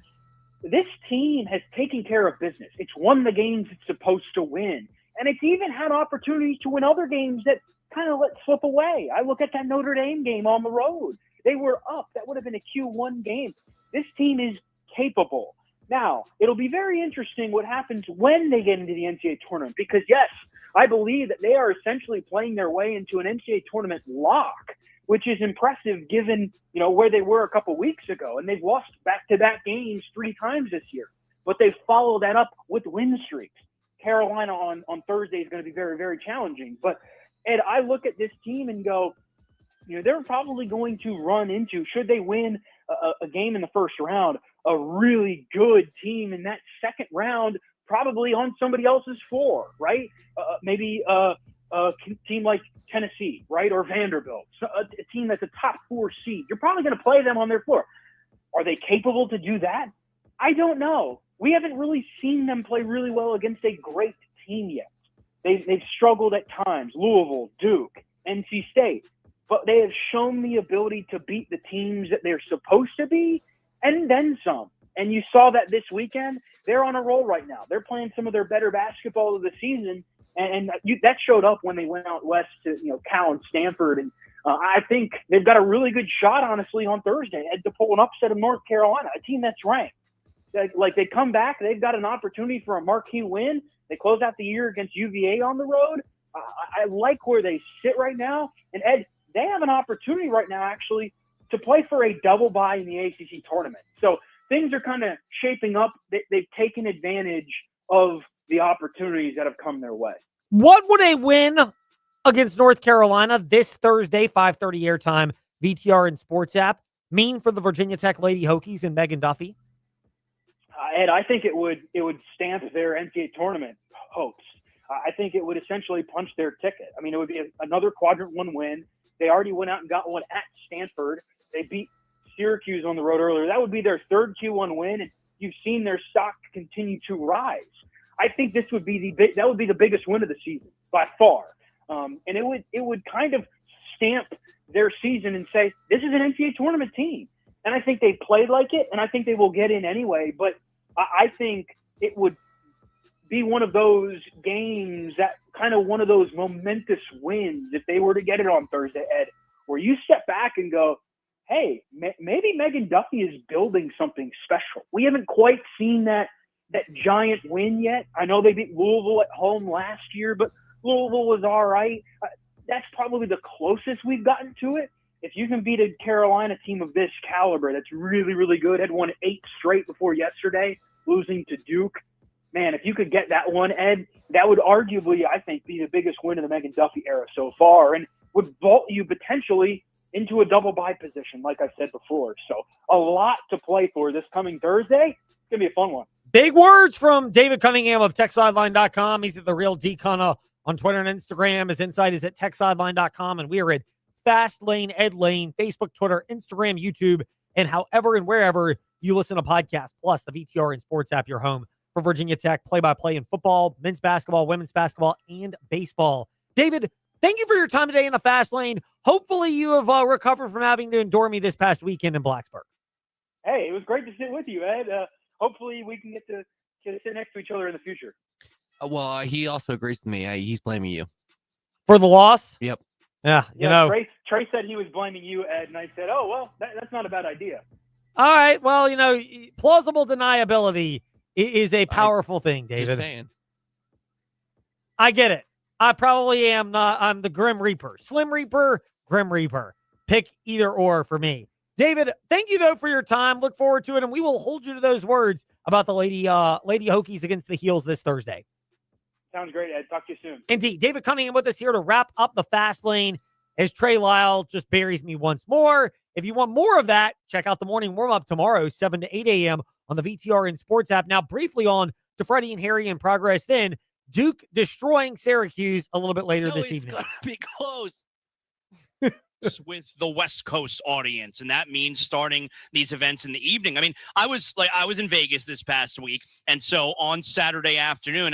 This team has taken care of business. It's won the games it's supposed to win. And it's even had opportunities to win other games that kind of let slip away. I look at that Notre Dame game on the road. They were up. That would have been a Q1 game. This team is capable. Now, it'll be very interesting what happens when they get into the NCAA tournament because, yes, I believe that they are essentially playing their way into an NCAA tournament lock, which is impressive given, where they were a couple weeks ago. And they've lost back-to-back games 3 times this year. But they follow that up with win streaks. Carolina on Thursday is going to be very, very challenging. But, Ed, I look at this team and go, they're probably going to run into, should they win a game in the first round, a really good team in that second round, probably on somebody else's floor, right? Maybe a team like Tennessee, right, or Vanderbilt, a team that's a top 4 seed. You're probably going to play them on their floor. Are they capable to do that? I don't know. We haven't really seen them play really well against a great team yet. They've struggled at times, Louisville, Duke, NC State, but they have shown the ability to beat the teams that they're supposed to be and then some. And you saw that this weekend. They're on a roll right now. They're playing some of their better basketball of the season, And that showed up when they went out west to, Cal and Stanford. And I think they've got a really good shot, honestly, on Thursday to pull an upset of North Carolina, a team that's ranked. Like they come back, they've got an opportunity for a marquee win. They close out the year against UVA on the road. I like where they sit right now. And, Ed, they have an opportunity right now, actually, to play for a double bye in the ACC tournament. So things are kind of shaping up. They've taken advantage of the opportunities that have come their way. What would a win against North Carolina this Thursday, 5:30 airtime, VTR and Sports app, mean for the Virginia Tech Lady Hokies and Megan Duffy? Ed, I think it would stamp their NCAA tournament hopes. I think it would essentially punch their ticket. I mean, it would be another quadrant one win. They already went out and got one at Stanford. They beat Syracuse on the road earlier. That would be their third Q1 win, and you've seen their stock continue to rise. I think this would be the biggest win of the season by far, and it would kind of stamp their season and say this is an NCAA tournament team. And I think they played like it, and I think they will get in anyway. But I think it would be one of those games that kind of one of those momentous wins if they were to get it on Thursday, Ed, where you step back and go, hey, maybe Megan Duffy is building something special. We haven't quite seen that giant win yet. I know they beat Louisville at home last year, but Louisville was all right. That's probably the closest we've gotten to it. If you can beat a Carolina team of this caliber that's really, really good, had won 8 straight before yesterday, losing to Duke, man, if you could get that one, Ed, that would arguably, I think, be the biggest win of the Megan Duffy era so far and would vault you potentially into a double bye position, like I said before. So a lot to play for this coming Thursday. It's going to be a fun one. Big words from David Cunningham of TechSideline.com. He's at The Real D-Cunna on Twitter and Instagram. His insight is at TechSideline.com, and we are at Fast Lane, Ed Lane, Facebook, Twitter, Instagram, YouTube, and however and wherever you listen to podcasts, plus the VTR and Sports app, your home for Virginia Tech play-by-play in football, men's basketball, women's basketball, and baseball. David, thank you for your time today in the Fast Lane. Hopefully you have recovered from having to endure me this past weekend in Blacksburg. Hey, it was great to sit with you, Ed. Hopefully we can get to sit next to each other in the future. Well, he also agrees with me. He's blaming you. For the loss? Yep. Yeah, you know. Trey said he was blaming you, Ed, and I said, oh, well, that's not a bad idea. All right, well, plausible deniability is a powerful thing, David. Just saying. I get it. I probably am not. I'm the Grim Reaper. Slim Reaper, Grim Reaper. Pick either or for me. David, thank you, though, for your time. Look forward to it, and we will hold you to those words about the Lady Hokies against the Heels this Thursday. Sounds great, Ed. Talk to you soon. Indeed. David Cunningham with us here to wrap up the Fast Lane as Trey Lyle just buries me once more. If you want more of that, check out the morning warm-up tomorrow, 7 to 8 a.m. on the VTR and Sports app. Now, briefly on to Freddie and Harry in progress. Then Duke destroying Syracuse a little bit later this evening. It's going to be close. With the West Coast audience, and that means starting these events in the evening. I mean, I was in Vegas this past week, and so on Saturday afternoon